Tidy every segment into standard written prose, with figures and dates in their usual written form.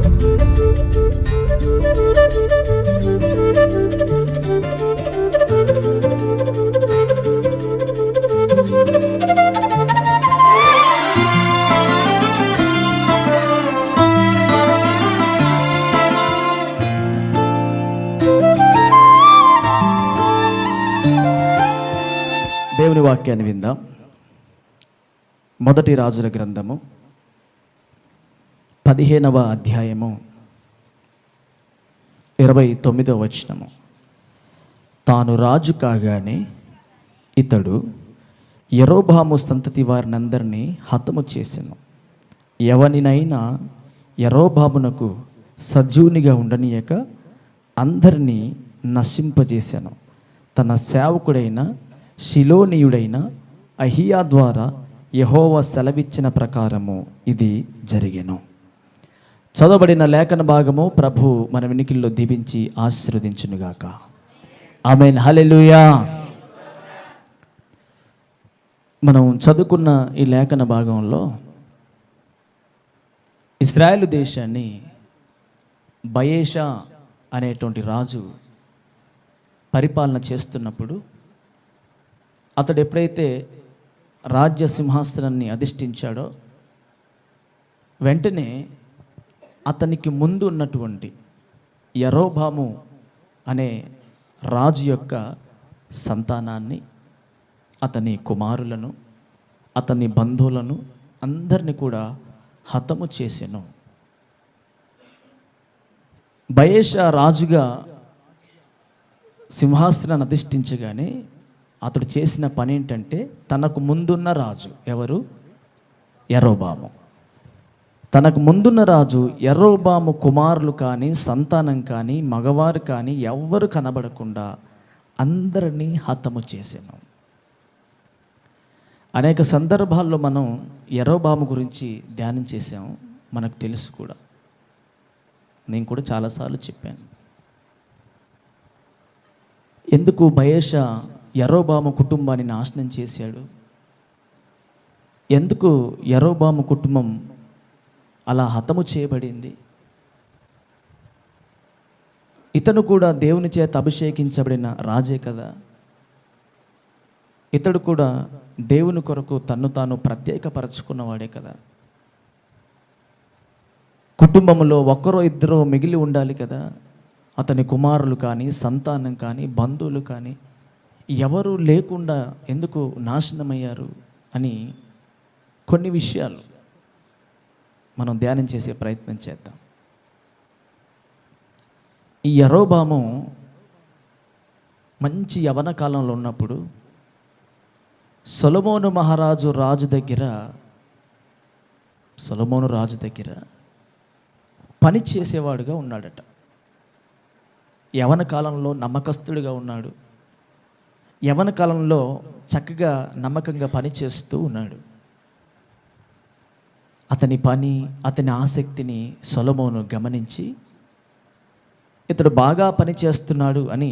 దేవుని వాక్యాన్ని విందాం. మొదటి రాజుల గ్రంథము 15వ అధ్యాయము 29వ వచనము. తాను రాజు కాగానే ఇతడు యరొబాము సంతతి వారినందరినీ హతము చేసెను. ఎవనినైనా యరొబామునకు సజీవునిగా ఉండనీయక అందరినీ నశింపజేశాను. తన సేవకుడైన షిలోనీయుడైన అహియా ద్వారా యెహోవా సెలవిచ్చిన ప్రకారము ఇది జరిగెను. చదవబడిన లేఖన భాగము ప్రభు మన వినికిల్లో దీవించి ఆశీర్వదించునుగాక. ఆమేన్. హల్లెలూయా. మనం చదువుకున్న ఈ లేఖన భాగంలో ఇశ్రాయేలు దేశాన్ని బయేషా అనేటువంటి రాజు పరిపాలన చేస్తున్నప్పుడు అతడు ఎప్పుడైతే రాజ్య సింహాసనాన్ని అధిష్ఠించాడో వెంటనే అతనికి ముందు ఉన్నటువంటి యరొబాము అనే రాజు యొక్క సంతానాన్ని, అతని కుమారులను, అతని బంధువులను అందరినీ కూడా హతము చేసెను. బయేషా రాజుగా సింహాసనాన్ని అధిష్ఠించగానే అతడు చేసిన పని ఏంటంటే, తనకు ముందున్న రాజు ఎవరు? యరొబాము. తనకు ముందున్న రాజు యరొబాము కుమారులు కానీ, సంతానం కానీ, మగవారు కానీ ఎవ్వరు కనబడకుండా అందరినీ హతము చేశాను. అనేక సందర్భాల్లో మనం యరొబాము గురించి ధ్యానం చేసాము, మనకు తెలుసు కూడా. నేను కూడా చాలాసార్లు చెప్పాను. ఎందుకు బయేషా యరొబాము కుటుంబాన్ని నాశనం చేశాడు? ఎందుకు యరొబాము కుటుంబం అలా హతము చేయబడింది? ఇతను కూడా దేవుని చేత అభిషేకించబడిన రాజే కదా. ఇతడు కూడా దేవుని కొరకు తన్ను తాను ప్రత్యేకపరచుకున్నవాడే కదా. కుటుంబంలో ఒక్కరో ఇద్దరో మిగిలి ఉండాలి కదా. అతని కుమారులు కానీ, సంతానం కానీ, బంధువులు కానీ ఎవరు లేకుండా ఎందుకు నాశనమయ్యారు అని కొన్ని విషయాలు మనం ధ్యానం చేసే ప్రయత్నం చేద్దాం. ఈ యరొబాము మంచి యవన కాలంలో ఉన్నప్పుడు సొలొమోను రాజు దగ్గర పని చేసేవాడుగా ఉన్నాడట. యవన కాలంలో నమ్మకస్తుడిగా ఉన్నాడు. యవన కాలంలో చక్కగా నమ్మకంగా పని చేస్తూ ఉన్నాడు. అతని పని, అతని ఆసక్తిని సొలొమోను గమనించి ఇతడు బాగా పని చేస్తున్నాడు అని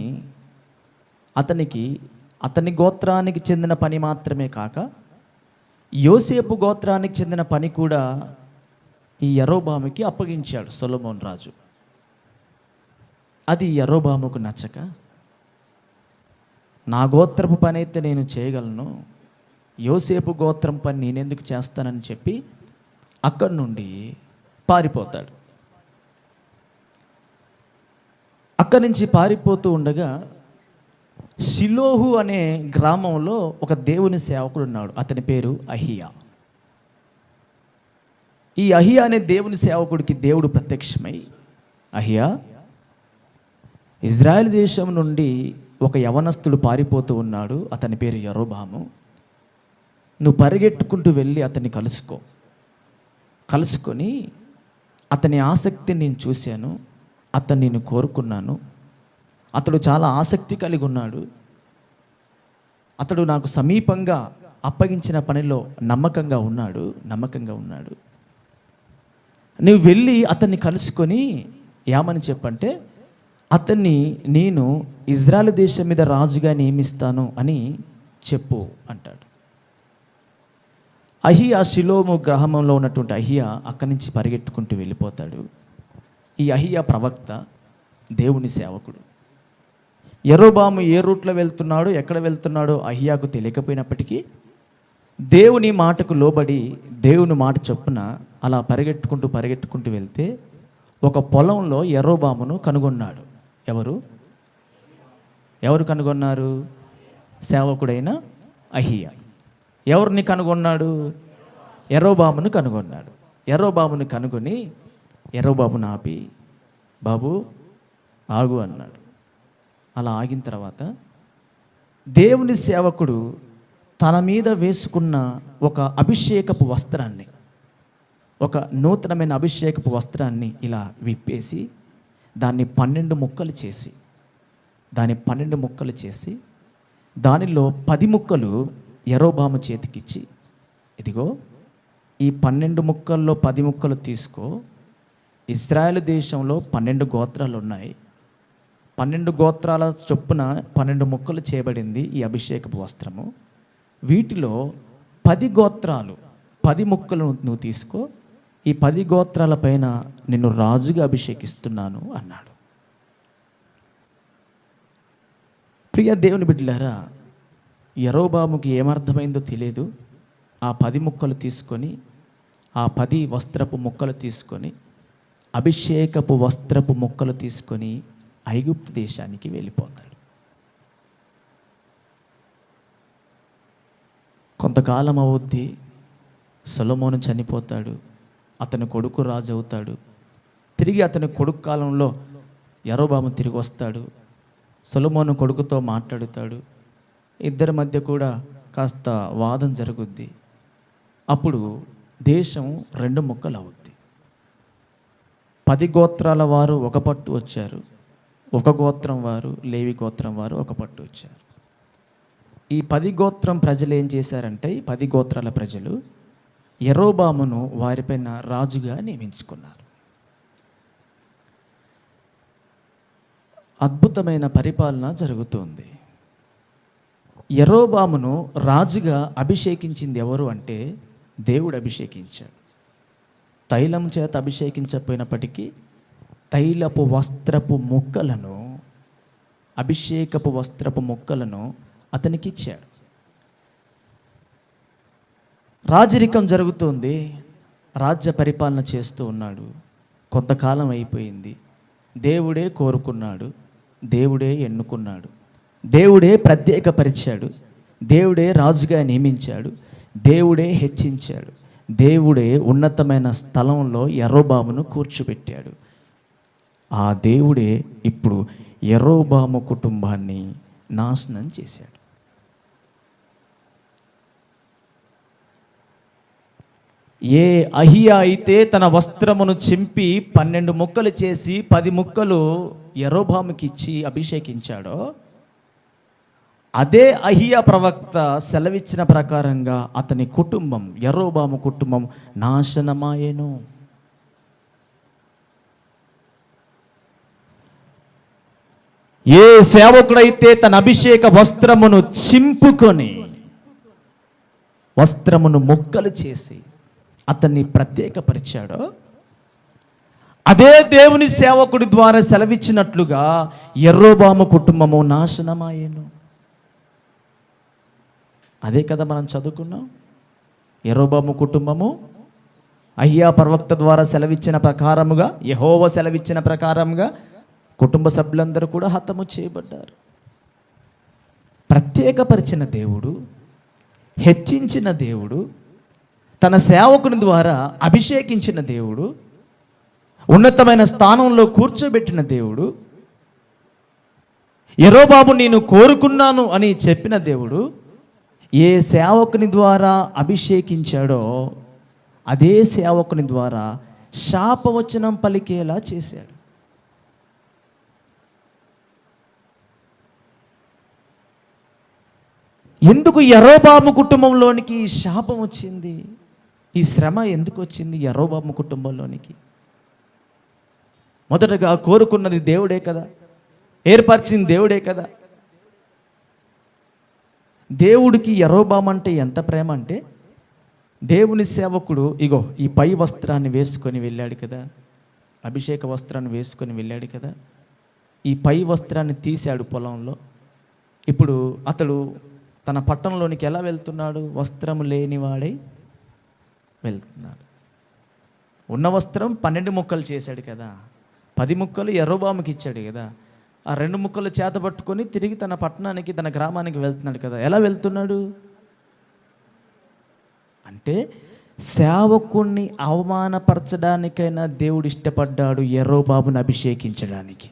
అతని గోత్రానికి చెందిన పని మాత్రమే కాక యోసేపు గోత్రానికి చెందిన పని కూడా ఈ యరొబాముకి అప్పగించాడు సొలొమోను రాజు. అది యరొబాముకు నచ్చక, నా గోత్రపు పని అయితే నేను చేయగలను, యోసేపు గోత్రం పని నేనెందుకు చేస్తానని చెప్పి అక్కడి నుండి పారిపోతాడు. అక్కడి నుంచి పారిపోతూ ఉండగా షిలోహు అనే గ్రామంలో ఒక దేవుని సేవకుడు ఉన్నాడు. అతని పేరు అహియా. ఈ అహియా అనే దేవుని సేవకుడికి దేవుడు ప్రత్యక్షమై, అహియా, ఇజ్రాయెల్ దేశం నుండి ఒక యవనస్తుడు పారిపోతూ ఉన్నాడు, అతని పేరు యరొబాము. నువ్వు పరిగెట్టుకుంటూ వెళ్ళి అతన్ని కలుసుకొని అతని ఆసక్తిని నేను చూశాను, అతన్ని నేను కోరుకున్నాను. అతడు చాలా ఆసక్తి కలిగి ఉన్నాడు. అతడు నాకు సమీపంగా అప్పగించిన పనిలో నమ్మకంగా ఉన్నాడు. నువ్వు వెళ్ళి అతన్ని కలుసుకొని ఏమని చెప్పంటే, అతన్ని నేను ఇజ్రాయెల్ దేశం మీద రాజుగా నియమిస్తాను అని చెప్పు అంటాడు. అహియా షిలోము గ్రామంలో ఉన్నటువంటి అహియా అక్కడి నుంచి పరిగెట్టుకుంటూ వెళ్ళిపోతాడు. ఈ అహియా ప్రవక్త దేవుని సేవకుడు. యరొబాము ఏ రూట్లో వెళ్తున్నాడో ఎక్కడ వెళ్తున్నాడో అహియాకు తెలియకపోయినప్పటికీ దేవుని మాటకు లోబడి దేవుని మాట చొప్పున అలా పరిగెట్టుకుంటూ వెళ్తే ఒక పొలంలో యరొబామును కనుగొన్నాడు. ఎవరు కనుగొన్నారు? సేవకుడైన అహియా. ఎవరిని కనుగొన్నాడు? యరొబామును కనుగొన్నాడు. యరొబామును కనుగొని యరొబామును ఆపి, బాబు ఆగు అన్నాడు. అలా ఆగిన తర్వాత దేవుని సేవకుడు తన మీద వేసుకున్న ఒక అభిషేకపు వస్త్రాన్ని, ఒక నూతనమైన అభిషేకపు వస్త్రాన్ని ఇలా విప్పేసి దాన్ని 12 ముక్కలు చేసి దానిలో 10 ముక్కలు యరొబాము చేతికిచ్చి, ఇదిగో ఈ 12 ముక్కల్లో 10 ముక్కలు తీసుకో. ఇశ్రాయేలు దేశంలో 12 గోత్రాలు ఉన్నాయి. 12 గోత్రాల చొప్పున 12 ముక్కలు చేయబడింది ఈ అభిషేకపు వస్త్రము. వీటిలో 10 గోత్రాలు 10 ముక్కలు నువ్వు తీసుకో. ఈ 10 గోత్రాల పైన నిన్ను రాజుగా అభిషేకిస్తున్నాను అన్నాడు. ప్రియ దేవుని బిడ్డలారా, యరొబాముకి ఏమర్థమైందో తెలియదు. ఆ 10 ముక్కలు తీసుకొని, ఆ 10 వస్త్రపు ముక్కలు తీసుకొని, అభిషేకపు వస్త్రపు ముక్కలు తీసుకొని ఐగుప్తు దేశానికి వెళ్ళిపోతాడు. కొంతకాలం అవుద్ది, సొలొమోను చనిపోతాడు. అతని కొడుకు రాజు అవుతాడు. తిరిగి అతని కొడుకు కాలంలో యరొబాము తిరిగి వస్తాడు. సొలొమోను కొడుకుతో మాట్లాడుతాడు. ఇద్దరి మధ్య కూడా కాస్త వాదం జరుగుద్ది. అప్పుడు దేశం 2 ముక్కలు అవుద్ది. 10 గోత్రాల వారు ఒక పట్టు వచ్చారు. ఒక గోత్రం వారు, లేవి గోత్రం వారు ఒక పట్టు వచ్చారు. ఈ 10 గోత్రం ప్రజలు ఏం చేశారంటే, ఈ 10 గోత్రాల ప్రజలు యరొబామును వారిపైన రాజుగా నియమించుకున్నారు. అద్భుతమైన పరిపాలన జరుగుతుంది. యరొబామును రాజుగా అభిషేకించింది ఎవరు అంటే దేవుడు అభిషేకించాడు. తైలం చేత అభిషేకించకపోయినప్పటికీ తైలపు వస్త్రపు ముక్కలను, అభిషేకపు వస్త్రపు ముక్కలను అతనికి ఇచ్చాడు. రాజరికం జరుగుతుంది. రాజ్య పరిపాలన చేస్తూ ఉన్నాడు. కొంతకాలం అయిపోయింది. దేవుడే కోరుకున్నాడు, దేవుడే ఎన్నుకున్నాడు, దేవుడే ప్రత్యేకపరిచాడు, దేవుడే రాజుగా నియమించాడు, దేవుడే హెచ్చించాడు, దేవుడే ఉన్నతమైన స్థలంలో యరొబామును కూర్చోబెట్టాడు. ఆ దేవుడే ఇప్పుడు యరొబాము కుటుంబాన్ని నాశనం చేశాడు. ఏ అహియా అయితే తన వస్త్రమును చింపి 12 ముక్కలు చేసి 10 ముక్కలు యరొబాముకి ఇచ్చి అభిషేకించాడో, అదే అహియా ప్రవక్త సెలవిచ్చిన ప్రకారంగా అతని కుటుంబం, యరొబాము కుటుంబం నాశనమాయెను. ఏ సేవకుడైతే తన అభిషేక వస్త్రమును చింపుకొని, వస్త్రమును ముక్కలు చేసి అతన్ని ప్రత్యేకపరిచాడో, అదే దేవుని సేవకుడి ద్వారా సెలవిచ్చినట్లుగా యరొబాము కుటుంబము నాశనమాయెను. అదే కదా మనం చదువుకున్నాం. యరొబాము కుటుంబము అహియా ప్రవక్త ద్వారా సెలవిచ్చిన ప్రకారముగా, యెహోవా సెలవిచ్చిన ప్రకారముగా కుటుంబ సభ్యులందరూ కూడా హతము చేయబడ్డారు. ప్రత్యేకపరిచిన దేవుడు, హెచ్చించిన దేవుడు, తన సేవకుని ద్వారా అభిషేకించిన దేవుడు, ఉన్నతమైన స్థానంలో కూర్చోబెట్టిన దేవుడు, యరొబాము నేను కోరుకున్నాను అని చెప్పిన దేవుడు ఏ సేవకుని ద్వారా అభిషేకించాడో అదే సేవకుని ద్వారా శాపవచనం పలికేలా చేశాడు. ఎందుకు యరొబాము కుటుంబంలోనికి ఈ శాపం వచ్చింది? ఈ శ్రమ ఎందుకు వచ్చింది యరొబాము కుటుంబంలోనికి? మొదటగా కోరుకున్నది దేవుడే కదా, ఏర్పరిచింది దేవుడే కదా. దేవుడికి యరొబాము అంటే ఎంత ప్రేమ అంటే, దేవుని సేవకుడు ఇగో ఈ పై వస్త్రాన్ని వేసుకొని వెళ్ళాడు కదా, అభిషేక వస్త్రాన్ని వేసుకొని వెళ్ళాడు కదా, ఈ పై వస్త్రాన్ని తీశాడు పొలంలో. ఇప్పుడు అతడు తన పట్టణంలోనికి ఎలా వెళ్తున్నాడు? వస్త్రము లేనివాడై వెళ్తున్నాడు. ఉన్న వస్త్రం 12 ముక్కలు చేశాడు కదా, 10 ముక్కలు యరొబాముకి ఇచ్చాడు కదా, ఆ 2 ముక్కలు చేత పట్టుకొని తిరిగి తన పట్టణానికి, తన గ్రామానికి వెళ్తున్నాడు కదా. ఎలా వెళ్తున్నాడు అంటే, సేవకుణ్ణి అవమానపరచడానికైనా దేవుడు ఇష్టపడ్డాడు, యరొబామును అభిషేకించడానికి.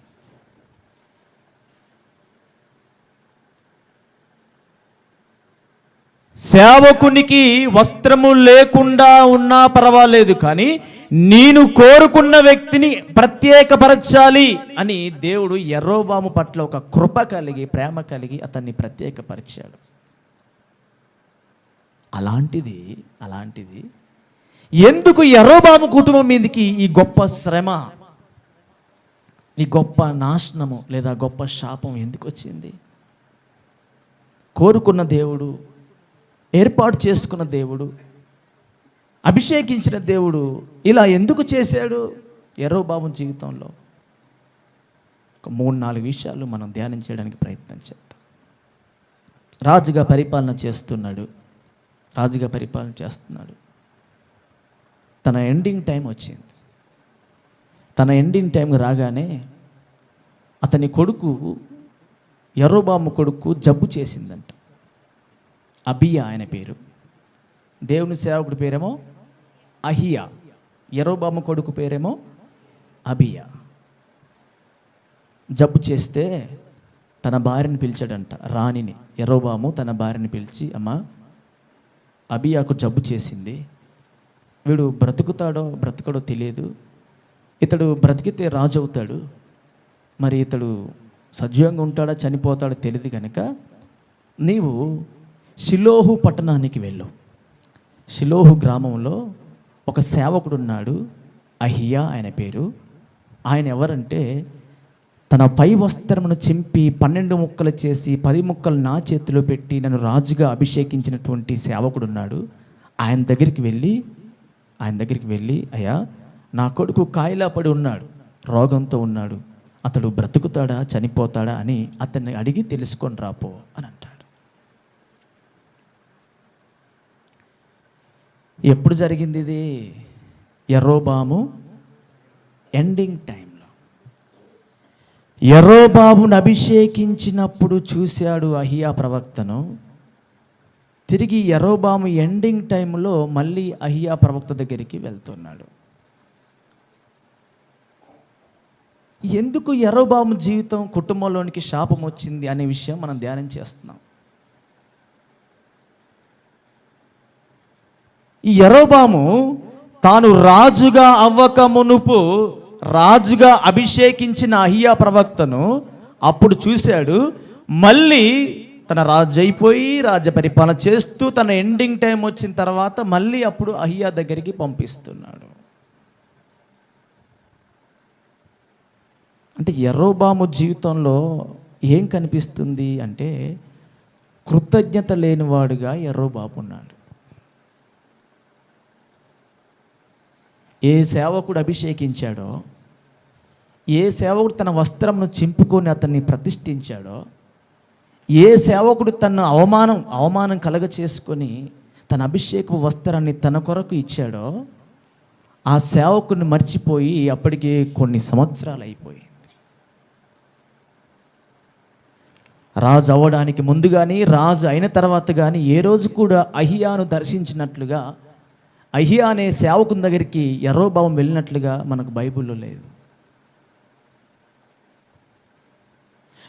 సేవకునికి వస్త్రము లేకుండా ఉన్నా పర్వాలేదు, కానీ నేను కోరుకున్న వ్యక్తిని ప్రత్యేకపరచాలి అని దేవుడు యరొబాము పట్ల ఒక కృప కలిగి, ప్రేమ కలిగి అతన్ని ప్రత్యేకపరిచాడు. అలాంటిది ఎందుకు యరొబాము కుటుంబం మీదకి ఈ గొప్ప శ్రమ, ఈ గొప్ప నాశనము లేదా గొప్ప శాపం ఎందుకు వచ్చింది? కోరుకున్న దేవుడు, ఏర్పాటు చేసుకున్న దేవుడు, అభిషేకించిన దేవుడు ఇలా ఎందుకు చేశాడు యరొబాము జీవితంలో? ఒక 3-4 విషయాలు మనం ధ్యానం చేయడానికి ప్రయత్నం చేద్దాం. రాజుగా పరిపాలన చేస్తున్నాడు. తన ఎండింగ్ టైం వచ్చింది. తన ఎండింగ్ టైం రాగానే అతని కొడుకు, యరొబాము కొడుకు జబ్బు చేసిందంట. అబియా ఆయన పేరు. దేవుని సేవకుడి పేరేమో అహియా. యరొబాము కొడుకు పేరేమో అబియా. జబ్బు చేస్తే తన భార్యని పిలిచాడంట, రాణిని. యరొబాము తన భార్యని పిలిచి, అమ్మా, అబియాకు జబ్బు చేసింది, వీడు బ్రతుకడో తెలియదు, ఇతడు బ్రతికితే రాజు అవుతాడు, మరి ఇతడు సజీవంగా ఉంటాడా చనిపోతాడో తెలియదు కనుక నీవు షిలోహు పట్టణానికి వెళ్ళు. షిలోహు గ్రామంలో ఒక సేవకుడు ఉన్నాడు, అహియా ఆయన పేరు. ఆయన ఎవరంటే, తన పై వస్త్రమును చింపి 12 ముక్కలు చేసి 10 ముక్కలు నా చేతిలో పెట్టి నన్ను రాజుగా అభిషేకించినటువంటి సేవకుడు ఉన్నాడు. ఆయన దగ్గరికి వెళ్ళి అయ్యా, నా కొడుకు కాయిలా పడి ఉన్నాడు, రోగంతో ఉన్నాడు, అతడు బ్రతుకుతాడా చనిపోతాడా అని అతన్ని అడిగి తెలుసుకొని రాపో అని అంటాడు. ఎప్పుడు జరిగింది ఇది? యరొబాము ఎండింగ్ టైంలో. యరొబామును అభిషేకించినప్పుడు చూశాడు అహియా ప్రవక్తను. తిరిగి యరొబాము ఎండింగ్ టైంలో మళ్ళీ అహియా ప్రవక్త దగ్గరికి వెళ్తున్నాడు. ఎందుకు యరొబాము జీవితం, కుటుంబంలోనికి శాపం వచ్చింది అనే విషయం మనం ధ్యానం చేస్తున్నాం. ఈ యరొబాము తాను రాజుగా అవ్వక మునుపు రాజుగా అభిషేకించిన అహియా ప్రవక్తను అప్పుడు చూశాడు. మళ్ళీ తన రాజు అయిపోయి రాజ్య పరిపాలన చేస్తూ తన ఎండింగ్ టైం వచ్చిన తర్వాత మళ్ళీ అప్పుడు అహియా దగ్గరికి పంపిస్తున్నాడు. అంటే యరొబాము జీవితంలో ఏం కనిపిస్తుంది అంటే, కృతజ్ఞత లేనివాడుగా యరొబాము ఉన్నాడు. ఏ సేవకుడు అభిషేకించాడో, ఏ సేవకుడు తన వస్త్రంను చింపుకొని అతన్ని ప్రతిష్ఠించాడో, ఏ సేవకుడు తన అవమానం కలగ చేసుకొని తన అభిషేకపు వస్త్రాన్ని తన కొరకు ఇచ్చాడో, ఆ సేవకుడిని మర్చిపోయి అప్పటికే కొన్ని సంవత్సరాలు అయిపోయింది. రాజు అవ్వడానికి ముందు కానీ, రాజు అయిన తర్వాత కానీ ఏ రోజు కూడా అహియాను దర్శించినట్లుగా, అహియా అనే సేవకుని దగ్గరికి యరొబాము వెళ్ళినట్లుగా మనకు బైబిల్లో లేదు.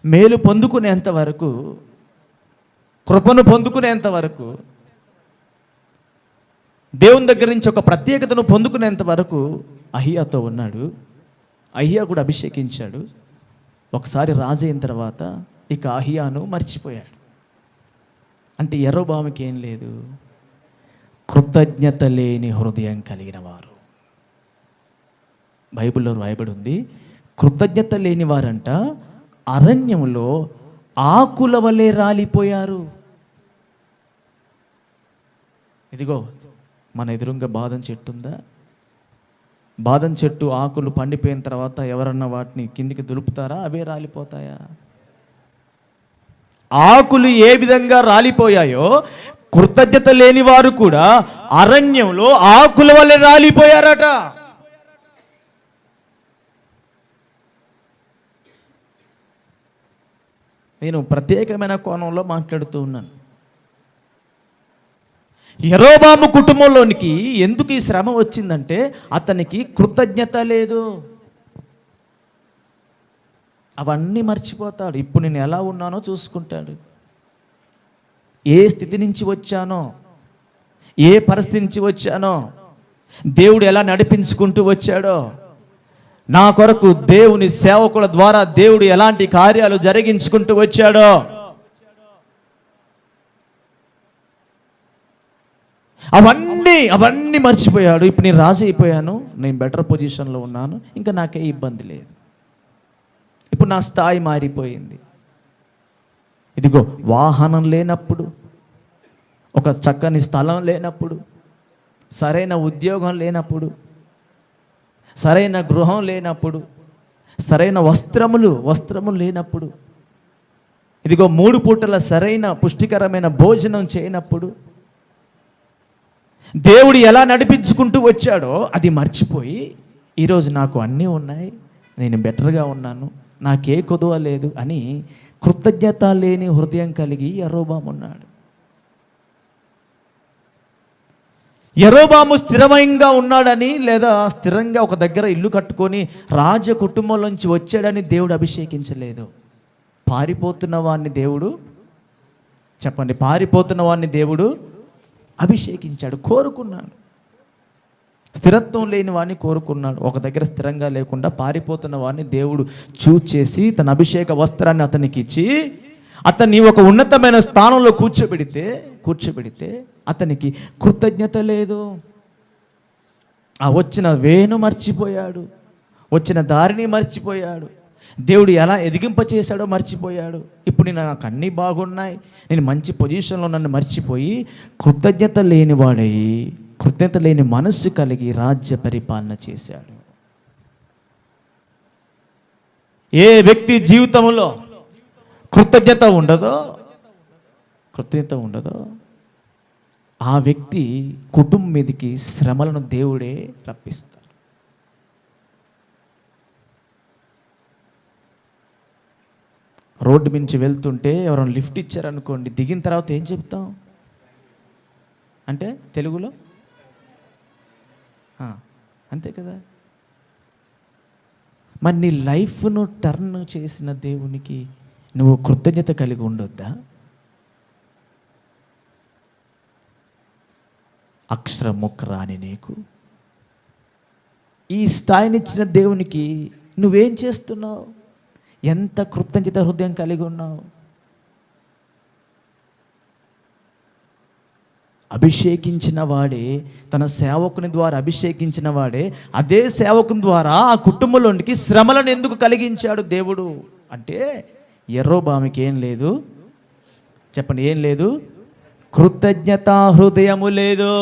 మేలు పొందుకునేంత వరకు, కృపను పొందుకునేంత వరకు, దేవుని దగ్గర నుంచి ఒక ప్రత్యేకతను పొందుకునేంత వరకు అహియాతో ఉన్నాడు. అహియా కూడా అభిషేకించాడు. ఒకసారి రాజు అయిన తర్వాత ఇక అహియాను మర్చిపోయాడు. అంటే యరొబాముకి ఏం లేదు, కృతజ్ఞత లేని హృదయం కలిగిన వారు. బైబిల్లో రాయబడి ఉంది, కృతజ్ఞత లేని వారంట అరణ్యములో ఆకుల వలె రాలిపోయారు. ఇదిగో మన ఎదురుగా బాదం చెట్టు ఉందా? బాదం చెట్టు ఆకులు పండిపోయిన తర్వాత ఎవరన్నా వాటిని కిందికి దులుపుతారా? అవే రాలిపోతాయా? ఆకులు ఏ విధంగా రాలిపోయాయో కృతజ్ఞత లేని వారు కూడా అరణ్యంలో ఆకుల వల్లే రాలిపోయారట. నేను ప్రత్యేకమైన కోణంలో మాట్లాడుతూ ఉన్నాను. యరొబాము కుటుంబంలోనికి ఎందుకు ఈ శ్రమ వచ్చిందంటే అతనికి కృతజ్ఞత లేదు. అవన్నీ మర్చిపోతాడు. ఇప్పుడు నేను ఎలా ఉన్నానో చూసుకుంటాడు. ఏ స్థితి నుంచి వచ్చానో, ఏ పరిస్థితి నుంచి వచ్చానో, దేవుడు ఎలా నడిపించుకుంటూ వచ్చాడో, నా కొరకు దేవుని సేవకుల ద్వారా దేవుడు ఎలాంటి కార్యాలు జరిగించుకుంటూ వచ్చాడో, అవన్నీ మర్చిపోయాడు. ఇప్పుడు నేను రాజు అయిపోయాను, నేను బెటర్ పొజిషన్లో ఉన్నాను, ఇంకా నాకే ఇబ్బంది లేదు. ఇప్పుడు నా స్థాయి మారిపోయింది. ఇదిగో వాహనం లేనప్పుడు, ఒక చక్కని స్థలం లేనప్పుడు, సరైన ఉద్యోగం లేనప్పుడు, సరైన గృహం లేనప్పుడు, సరైన వస్త్రములు లేనప్పుడు, ఇదిగో 3 పూటల సరైన పుష్టికరమైన భోజనం చేయనప్పుడు, దేవుడు ఎలా నడిపించుకుంటూ వచ్చాడో అది మర్చిపోయి ఈరోజు నాకు అన్నీ ఉన్నాయి, నేను బెటర్గా ఉన్నాను, నాకే కొదువ లేదు అని కృతజ్ఞత లేని హృదయం కలిగి యరొబాము ఉన్నాడు. యరొబాము స్థిరంగా ఉన్నాడని, లేదా స్థిరంగా ఒక దగ్గర ఇల్లు కట్టుకొని రాజ కుటుంబంలోంచి వచ్చాడని దేవుడు అభిషేకించలేదు. పారిపోతున్న వాడిని దేవుడు, చెప్పండి, పారిపోతున్న వాడిని దేవుడు అభిషేకించాడు, కోరుకున్నాడు. స్థిరత్వం లేని వాడిని కోరుకున్నాడు. ఒక దగ్గర స్థిరంగా లేకుండా పారిపోతున్న వాడిని దేవుడు చూజ్ చేసి తన అభిషేక వస్త్రాన్ని అతనికి ఇచ్చి అతన్ని ఒక ఉన్నతమైన స్థానంలో కూర్చోబెడితే అతనికి కృతజ్ఞత లేదు. ఆ వచ్చిన వేను మర్చిపోయాడు, వచ్చిన దారిని మర్చిపోయాడు, దేవుడు ఎలా ఎదిగింపచేశాడో మర్చిపోయాడు. ఇప్పుడు నాకు అన్నీ బాగున్నాయి, నేను మంచి పొజిషన్లో నన్ను మర్చిపోయి కృతజ్ఞత లేని మనస్సు కలిగి రాజ్య పరిపాలన చేశాడు. ఏ వ్యక్తి జీవితంలో కృతజ్ఞత ఉండదో ఆ వ్యక్తి కుటుంబం మీదకి శ్రమలను దేవుడే రప్పిస్తాడు. రోడ్డు మించి వెళ్తుంటే ఎవరైనా లిఫ్ట్ ఇచ్చారనుకోండి, దిగిన తర్వాత ఏం చెప్తాం అంటే తెలుగులో అంతే కదా. మరి నీ లైఫ్ను టర్న్ చేసిన దేవునికి నువ్వు కృతజ్ఞత కలిగి ఉండొద్దా? అక్షరం ముక్క రాని నీకు ఈ స్థాయినిచ్చిన దేవునికి నువ్వేం చేస్తున్నావు? ఎంత కృతజ్ఞత హృదయం కలిగి ఉన్నావు? అభిషేకించిన వాడే, తన సేవకుని ద్వారా అభిషేకించిన వాడే అదే సేవకుని ద్వారా ఆ కుటుంబంలోనికి శ్రమలను ఎందుకు కలిగించాడు దేవుడు అంటే, యరొబాముకి ఏం లేదు, చెప్పండి, ఏం లేదు? కృతజ్ఞత హృదయము లేదు.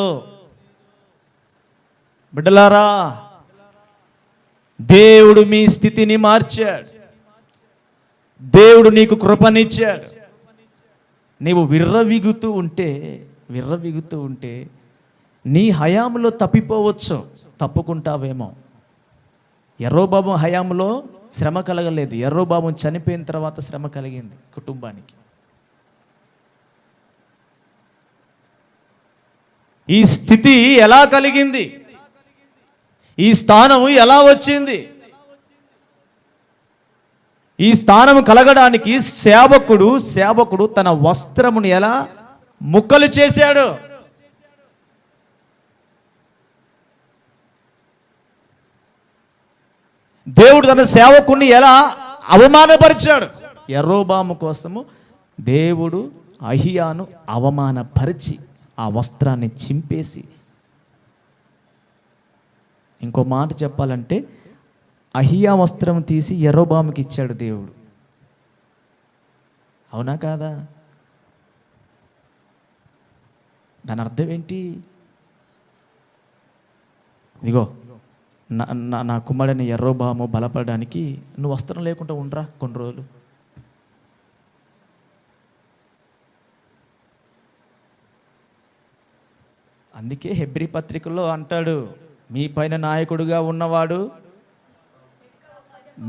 బిడ్డలారా, దేవుడు మీ స్థితిని మార్చాడు, దేవుడు నీకు కృపనిచ్చాడు. నీవు విర్రవిగుతూ ఉంటే నీ హయాంలో తప్పిపోవచ్చు, తప్పుకుంటావేమో. యరొబాము హయాంలో శ్రమ కలగలేదు, యరొబాము చనిపోయిన తర్వాత శ్రమ కలిగింది కుటుంబానికి. ఈ స్థితి ఎలా కలిగింది? ఈ స్థానం ఎలా వచ్చింది? ఈ స్థానం కలగడానికి సేవకుడు తన వస్త్రమును ఎలా ముక్కలు చేశాడు? దేవుడు తన సేవకుడిని ఎలా అవమానపరిచాడు? యరొబాము కోసము దేవుడు అహియాను అవమానపరిచి ఆ వస్త్రాన్ని చింపేసి, ఇంకో మాట చెప్పాలంటే అహియా వస్త్రం తీసి యరొబాముకి ఇచ్చాడు దేవుడు. అవునా కాదా? దాని అర్థం ఏంటి? ఇదిగో నా కుమారుడైన యరొబాము బలపడడానికి నువ్వు వస్త్రం లేకుండా ఉండరా కొన్ని రోజులు. అందుకే హెబ్రీ పత్రికలో అంటాడు, మీ పైన నాయకుడిగా ఉన్నవాడు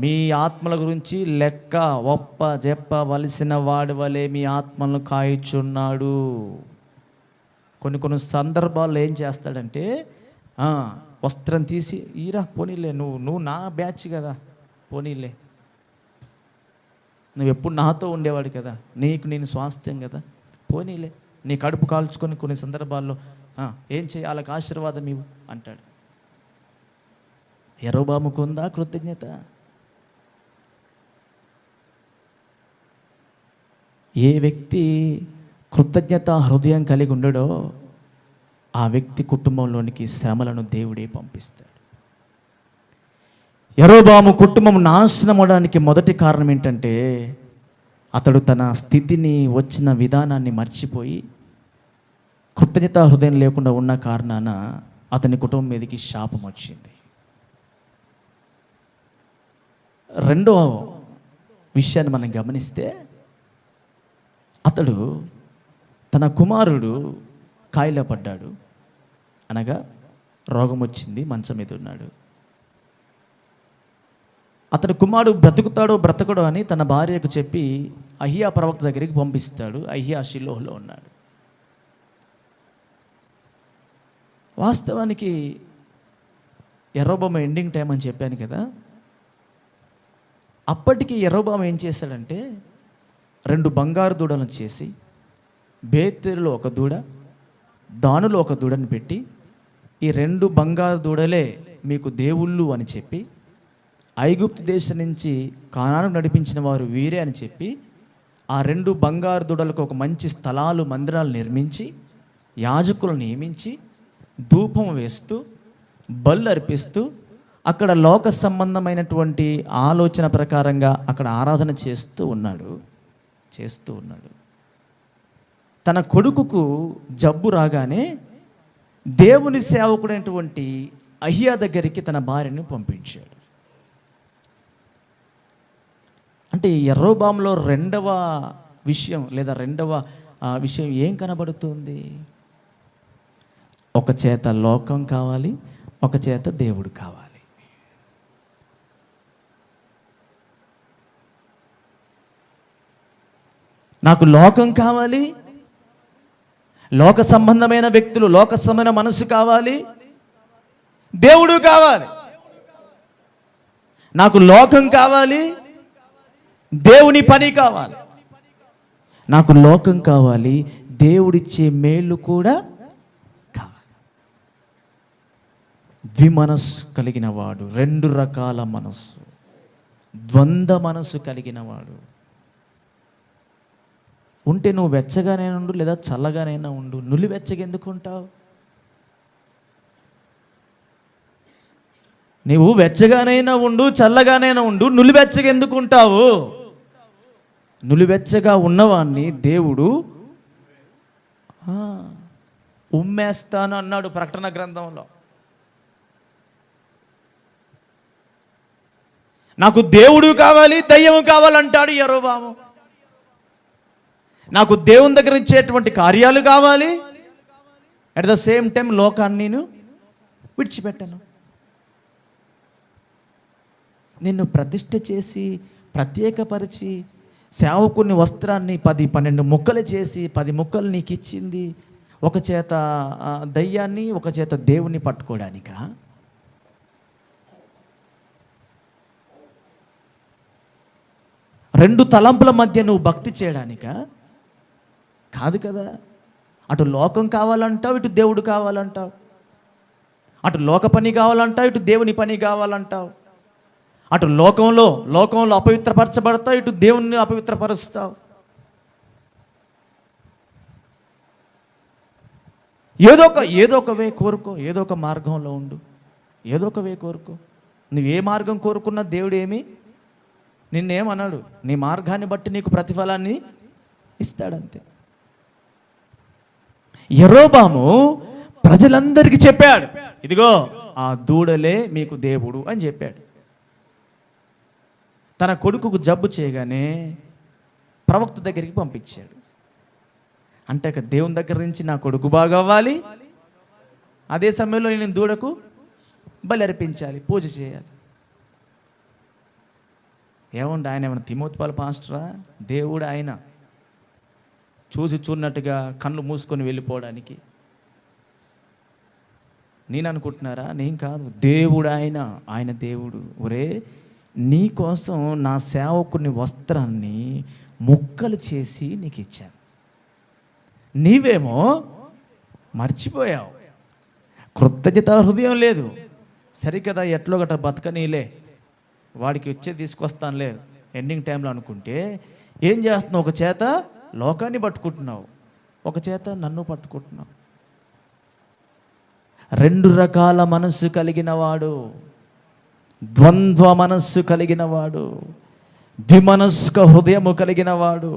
మీ ఆత్మల గురించి లెక్క ఒప్ప చెప్పవలసిన వాడి వలె మీ ఆత్మలను కాయుచున్నాడు. కొన్ని సందర్భాల్లో ఏం చేస్తాడంటే, వస్త్రం తీసి ఈరా పోనీలే, నువ్వు నా బ్యాచ్ కదా, పోనీలే, నువ్వు ఎప్పుడు నాతో ఉండేవాడు కదా, నీకు నేను స్వాస్థ్యం కదా, పోనీలే, నీ కడుపు కాల్చుకొని కొన్ని సందర్భాల్లో ఏం చేయాలకు ఆశీర్వాదం ఇవ్వు అంటాడు. యరొబాముకు ఉందా కృతజ్ఞత? ఏ వ్యక్తి కృతజ్ఞత హృదయం కలిగి ఉండడో ఆ వ్యక్తి కుటుంబంలోనికి శ్రమలను దేవుడే పంపిస్తాడు. యరొబాము కుటుంబం నాశనం అవడానికి మొదటి కారణం ఏంటంటే, అతడు తన స్థితిని వచ్చిన విధానాన్ని మర్చిపోయి కృతజ్ఞత హృదయం లేకుండా ఉన్న కారణాన అతని కుటుంబం మీదకి శాపం వచ్చింది. రెండో విషయాన్ని మనం గమనిస్తే, అతడు తన కుమారుడు కాయిలా పడ్డాడు, అనగా రోగం వచ్చింది, మంచం మీద ఉన్నాడు. అతని కుమారుడు బ్రతుకుతాడో బ్రతకడో అని తన భార్యకు చెప్పి అహియా ప్రవక్త దగ్గరికి పంపిస్తాడు. అహియా షిలోహ్లో ఉన్నాడు. వాస్తవానికి యరొబాము ఎండింగ్ టైం అని చెప్పాను కదా, అప్పటికి యరొబాము ఏం చేశాడంటే 2 బంగారు దూడలను చేసి బేతేలులో ఒక దూడ, దానులో ఒక దూడని పెట్టి, ఈ 2 బంగారు దూడలే మీకు దేవుళ్ళు అని చెప్పి, ఐగుప్తు దేశం నుంచి కానాను నడిపించిన వారు వీరే అని చెప్పి, ఆ 2 బంగారు దూడలకు ఒక మంచి స్థలాలు, మందిరాలు నిర్మించి, యాజకులను నియమించి, ధూపం వేస్తూ, బళ్ళు అర్పిస్తూ, అక్కడ లోక సంబంధమైనటువంటి ఆలోచన ప్రకారంగా అక్కడ ఆరాధన చేస్తూ ఉన్నాడు. తన కొడుకుకు జబ్బు రాగానే దేవుని సేవకుడైనటువంటి అహియా దగ్గరికి తన భార్యను పంపించాడు. అంటే యరొబాములో రెండవ విషయం ఏం కనబడుతుంది? ఒక చేత లోకం కావాలి, ఒక చేత దేవుడు కావాలి. నాకు లోకం కావాలి, లోక సంబంధమైన వ్యక్తులు, లోక సంబంధమైన మనసు కావాలి, దేవుడు కావాలి. నాకు లోకం కావాలి, దేవుని పని కావాలి. నాకు లోకం కావాలి, దేవుడిచ్చే మేలు కూడా కావాలి. ద్విమనస్సు కలిగిన వాడు, 2 రకాల మనస్సు, ద్వంద్వ మనస్సు కలిగిన వాడు ఉంటే నువ్వు వెచ్చగానైనా ఉండు, లేదా చల్లగానైనా ఉండు. నులివెచ్చగా ఎందుకు ఉంటావు? నీవు వెచ్చగానైనా ఉండు, చల్లగానైనా ఉండు, నులివెచ్చగా ఎందుకు ఉంటావు? నులివెచ్చగా ఉన్నవాన్ని దేవుడు ఉమ్మేస్తాను అన్నాడు ప్రకటన గ్రంథంలో. నాకు దేవుడు కావాలి, దయ్యము కావాలంటాడు యరొబాము. నాకు దేవుని దగ్గర ఇచ్చేటువంటి కార్యాలు కావాలి, అట్ ద సేమ్ టైం లోకాన్ని నేను విడిచిపెట్టాను. నిన్ను ప్రతిష్ఠ చేసి ప్రత్యేకపరిచి సేవకుని వస్త్రాన్ని 10-12 ముక్కలు చేసి 10 ముక్కలు నీకు ఇచ్చింది ఒక చేత దయ్యాన్ని, ఒక చేత దేవుని పట్టుకోవడానికా? రెండు తలంపుల మధ్య నువ్వు భక్తి చేయడానికా? కాదు కదా. అటు లోకం కావాలంటావు, ఇటు దేవుడు కావాలంటావు. అటు లోక పని కావాలంటావు, ఇటు దేవుని పని కావాలంటావు. అటు లోకంలో అపవిత్రపరచబడతావు, ఇటు దేవుణ్ణి అపవిత్రపరుస్తావు. ఏదో ఒక వే కోరుకో, ఏదో ఒక మార్గంలో ఉండు, ఏదో ఒక వే కోరుకో. నువ్వు ఏ మార్గం కోరుకున్నా దేవుడు నిన్నేమన్నాడు? నీ మార్గాన్ని బట్టి నీకు ప్రతిఫలాన్ని ఇస్తాడంతే. యరొబాము ప్రజలందరికీ చెప్పాడు, ఇదిగో ఆ దూడలే మీకు దేవుడు అని చెప్పాడు. తన కొడుకుకు జబ్బు చేయగానే ప్రవక్త దగ్గరికి పంపించాడు. అంటే దేవుని దగ్గర నుంచి నా కొడుకు బాగా అవ్వాలి, అదే సమయంలో నేను దూడకు బలి అర్పించాలి, పూజ చేయాలి. ఏముంది ఆయన ఏమన్నా తిమోతిపాల పాస్టరా? దేవుడు ఆయన చూసి చూడనట్టుగా కళ్ళు మూసుకొని వెళ్ళిపోవడానికి నేను అనుకుంటున్నారా? నేను కాదు, దేవుడు ఆయన దేవుడు. ఒరే, నీ కోసం నా సేవకుని వస్త్రాన్ని ముక్కలు చేసి నీకు ఇచ్చాను, నీవేమో మర్చిపోయావు. కృతజ్ఞత హృదయం లేదు. సరికదా ఎట్లో గట్ట బతకనీలే, వాడికి వచ్చే తీసుకొస్తానులే ఎండింగ్ టైంలో అనుకుంటే ఏం చేస్తున్నావు? ఒక చేత లోకాన్ని పట్టుకుంటున్నావు, ఒక చేత నన్ను పట్టుకుంటున్నావు. రెండు రకాల మనస్సు కలిగిన వాడు, ద్వంద్వ మనస్సు కలిగిన వాడు, ద్విమనస్క హృదయము కలిగిన వాడు.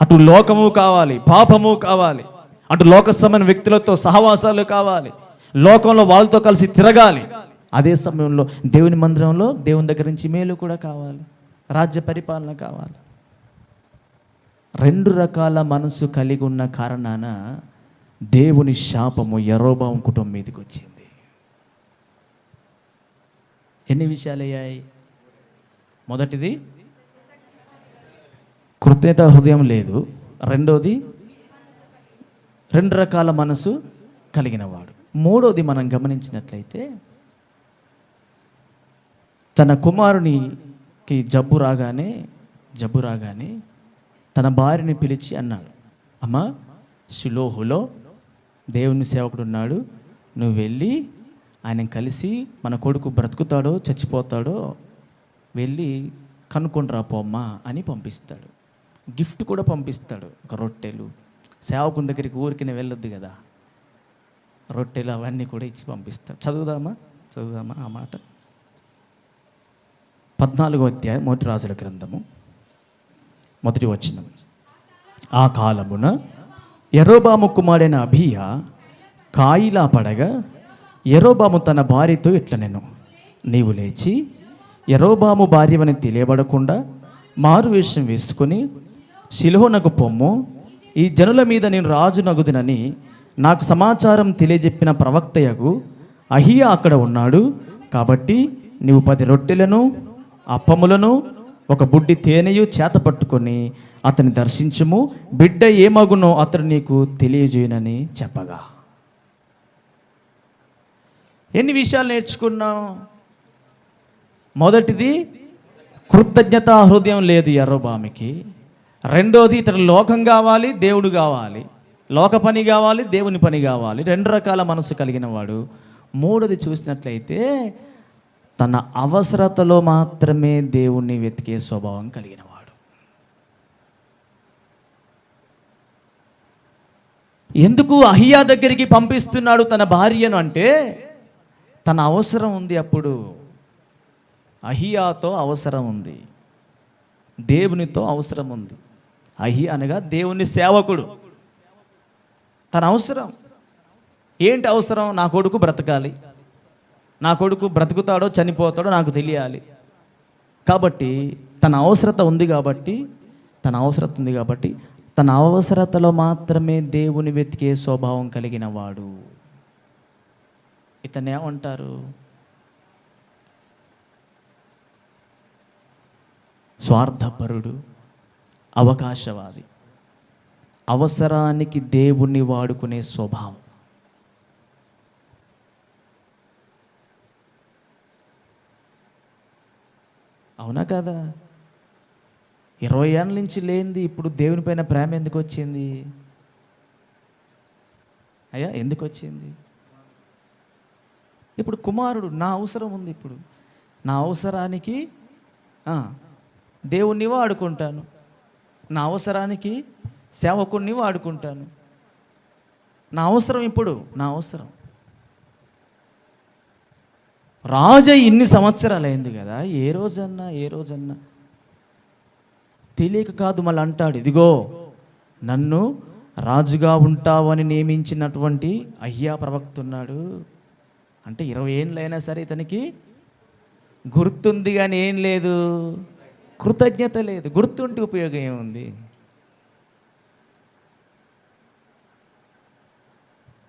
అటు లోకము కావాలి, పాపము కావాలి, అటు లోకసమైన వ్యక్తులతో సహవాసాలు కావాలి, లోకంలో వాళ్ళతో కలిసి తిరగాలి, అదే సమయంలో దేవుని మందిరంలో దేవుని దగ్గర నుంచి మేలు కూడా కావాలి, రాజ్య పరిపాలన కావాలి. రెండు రకాల మనసు కలిగి ఉన్న కారణాన దేవుని శాపము యెరోబాము కుటుంబం మీదకి వచ్చింది. ఎన్ని విషయాలు అయ్యాయి? మొదటిది కృతజ్ఞత హృదయం లేదు, రెండోది రెండు రకాల మనసు కలిగిన వాడు, మూడోది మనం గమనించినట్లయితే తన కుమారునికి జబ్బు రాగానే తన భార్యని పిలిచి అన్నాడు, అమ్మా, షిలోహులో దేవుని సేవకుడు ఉన్నాడు, నువ్వు వెళ్ళి ఆయన కలిసి మన కొడుకు బ్రతుకుతాడో చచ్చిపోతాడో వెళ్ళి కనుక్కొని రాపోమ్మా అని పంపిస్తాడు. గిఫ్ట్ కూడా పంపిస్తాడు, ఒక రొట్టెలు. సేవకుని దగ్గరికి ఊరికినే వెళ్ళొద్దు కదా, రొట్టెలు అవన్నీ కూడా ఇచ్చి పంపిస్తాడు. చదువుదామా ఆ మాట. 14వ అధ్యాయం 1 రాజుల గ్రంథము 1వ వచనం. ఆ కాలమున యెరోబాము కుమారుడైన అబీయా కాయిలా పడగా యెరోబాము తన భార్యతో ఇట్లనెను, నీవు లేచి యెరోబాము భార్యవని తెలియబడకుండా మారువేషం వేసుకొని షిలోహునకు పొమ్ము, ఈ జనుల మీద నేను రాజు నగుదునని నాకు సమాచారం తెలియజెప్పిన ప్రవక్తయగు అహియా అక్కడ ఉన్నాడు. కాబట్టి నీవు 10 రొట్టెలను అప్పములను ఒక బుడ్డి తేనెయు చేత పట్టుకొని అతన్ని దర్శించుము, బిడ్డ ఏమగునో అతడు నీకు తెలియజేయనని చెప్పగా. ఎన్ని విషయాలు నేర్చుకున్నాం? మొదటిది కృతజ్ఞతా హృదయం లేదు యెరోబాముకి. రెండోది ఇతడు లోకం కావాలి, దేవుడు కావాలి, లోక పని కావాలి, దేవుని పని కావాలి, రెండు రకాల మనసు కలిగిన వాడు. మూడోది చూసినట్లయితే తన అవసరతలో మాత్రమే దేవుణ్ణి వెతికే స్వభావం కలిగిన వాడు. ఎందుకు అహియా దగ్గరికి పంపిస్తున్నాడు తన భార్యను అంటే తన అవసరం ఉంది. అప్పుడు అహియాతో అవసరం ఉంది, దేవునితో అవసరం ఉంది. అహియా అనగా దేవుని సేవకుడు. తన అవసరం ఏంటి? అవసరం, నా కొడుకు బ్రతకాలి, నా కొడుకు బ్రతుకుతాడో చనిపోతాడో నాకు తెలియాలి. కాబట్టి తన అవసరత ఉంది కాబట్టి తన అవసరతలో మాత్రమే దేవుని వెతికే స్వభావం కలిగిన వాడు. ఇతను ఏమంటారు? స్వార్థపరుడు, అవకాశవాది, అవసరానికి దేవుణ్ణి వాడుకునే స్వభావం. అవునా కదా? 20 ఏళ్ళ నుంచి లేనిది ఇప్పుడు దేవుని పైన ప్రేమ ఎందుకు వచ్చింది? అయ్యా ఎందుకు వచ్చింది? ఇప్పుడు కుమారుడు, నా అవసరం ఉంది, ఇప్పుడు నా అవసరానికి దేవుణ్ణి వాడుకుంటాను, నా అవసరానికి సేవకుణ్ణి వాడుకుంటాను. నా అవసరం ఇప్పుడు, నా అవసరం. రాజు ఇన్ని సంవత్సరాలు అయింది కదా, ఏ రోజన్నా తెలియక కాదు, మళ్ళీ అంటాడు, ఇదిగో నన్ను రాజుగా ఉంటావని నియమించినటువంటి అయ్యా ప్రవక్త ఉన్నాడు. అంటే 20 ఏళ్ళైనా సరే ఇతనికి గుర్తుంది కానీ ఏం లేదు, కృతజ్ఞత లేదు. గుర్తుంటే ఉపయోగం ఏముంది?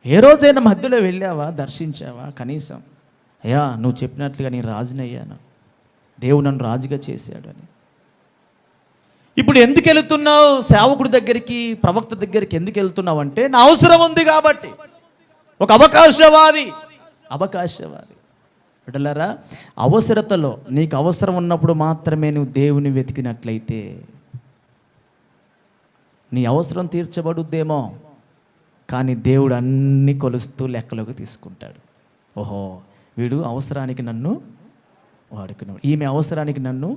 ఏ రోజైనా మధ్యలో వెళ్ళావా, దర్శించావా? కనీసం అయ్యా నువ్వు చెప్పినట్లుగా నేను రాజునయ్యాను, దేవుడు నన్ను రాజుగా చేశాడు అని. ఇప్పుడు ఎందుకు వెళుతున్నావు సేవకుడి దగ్గరికి, ప్రవక్త దగ్గరికి ఎందుకు వెళ్తున్నావు అంటే నా అవసరం ఉంది కాబట్టి. ఒక అవకాశవాది బిడ్డలారా, అవసరతలో నీకు అవసరం ఉన్నప్పుడు మాత్రమే నువ్వు దేవుని వెతికినట్లయితే నీ అవసరం తీర్చబడుద్దేమో, కానీ దేవుడు అన్నీ కొలుస్తూ లెక్కలోకి తీసుకుంటాడు. ఓహో వీడు అవసరానికి నన్ను వాడుకున్నాడు, ఈమె అవసరానికి నన్ను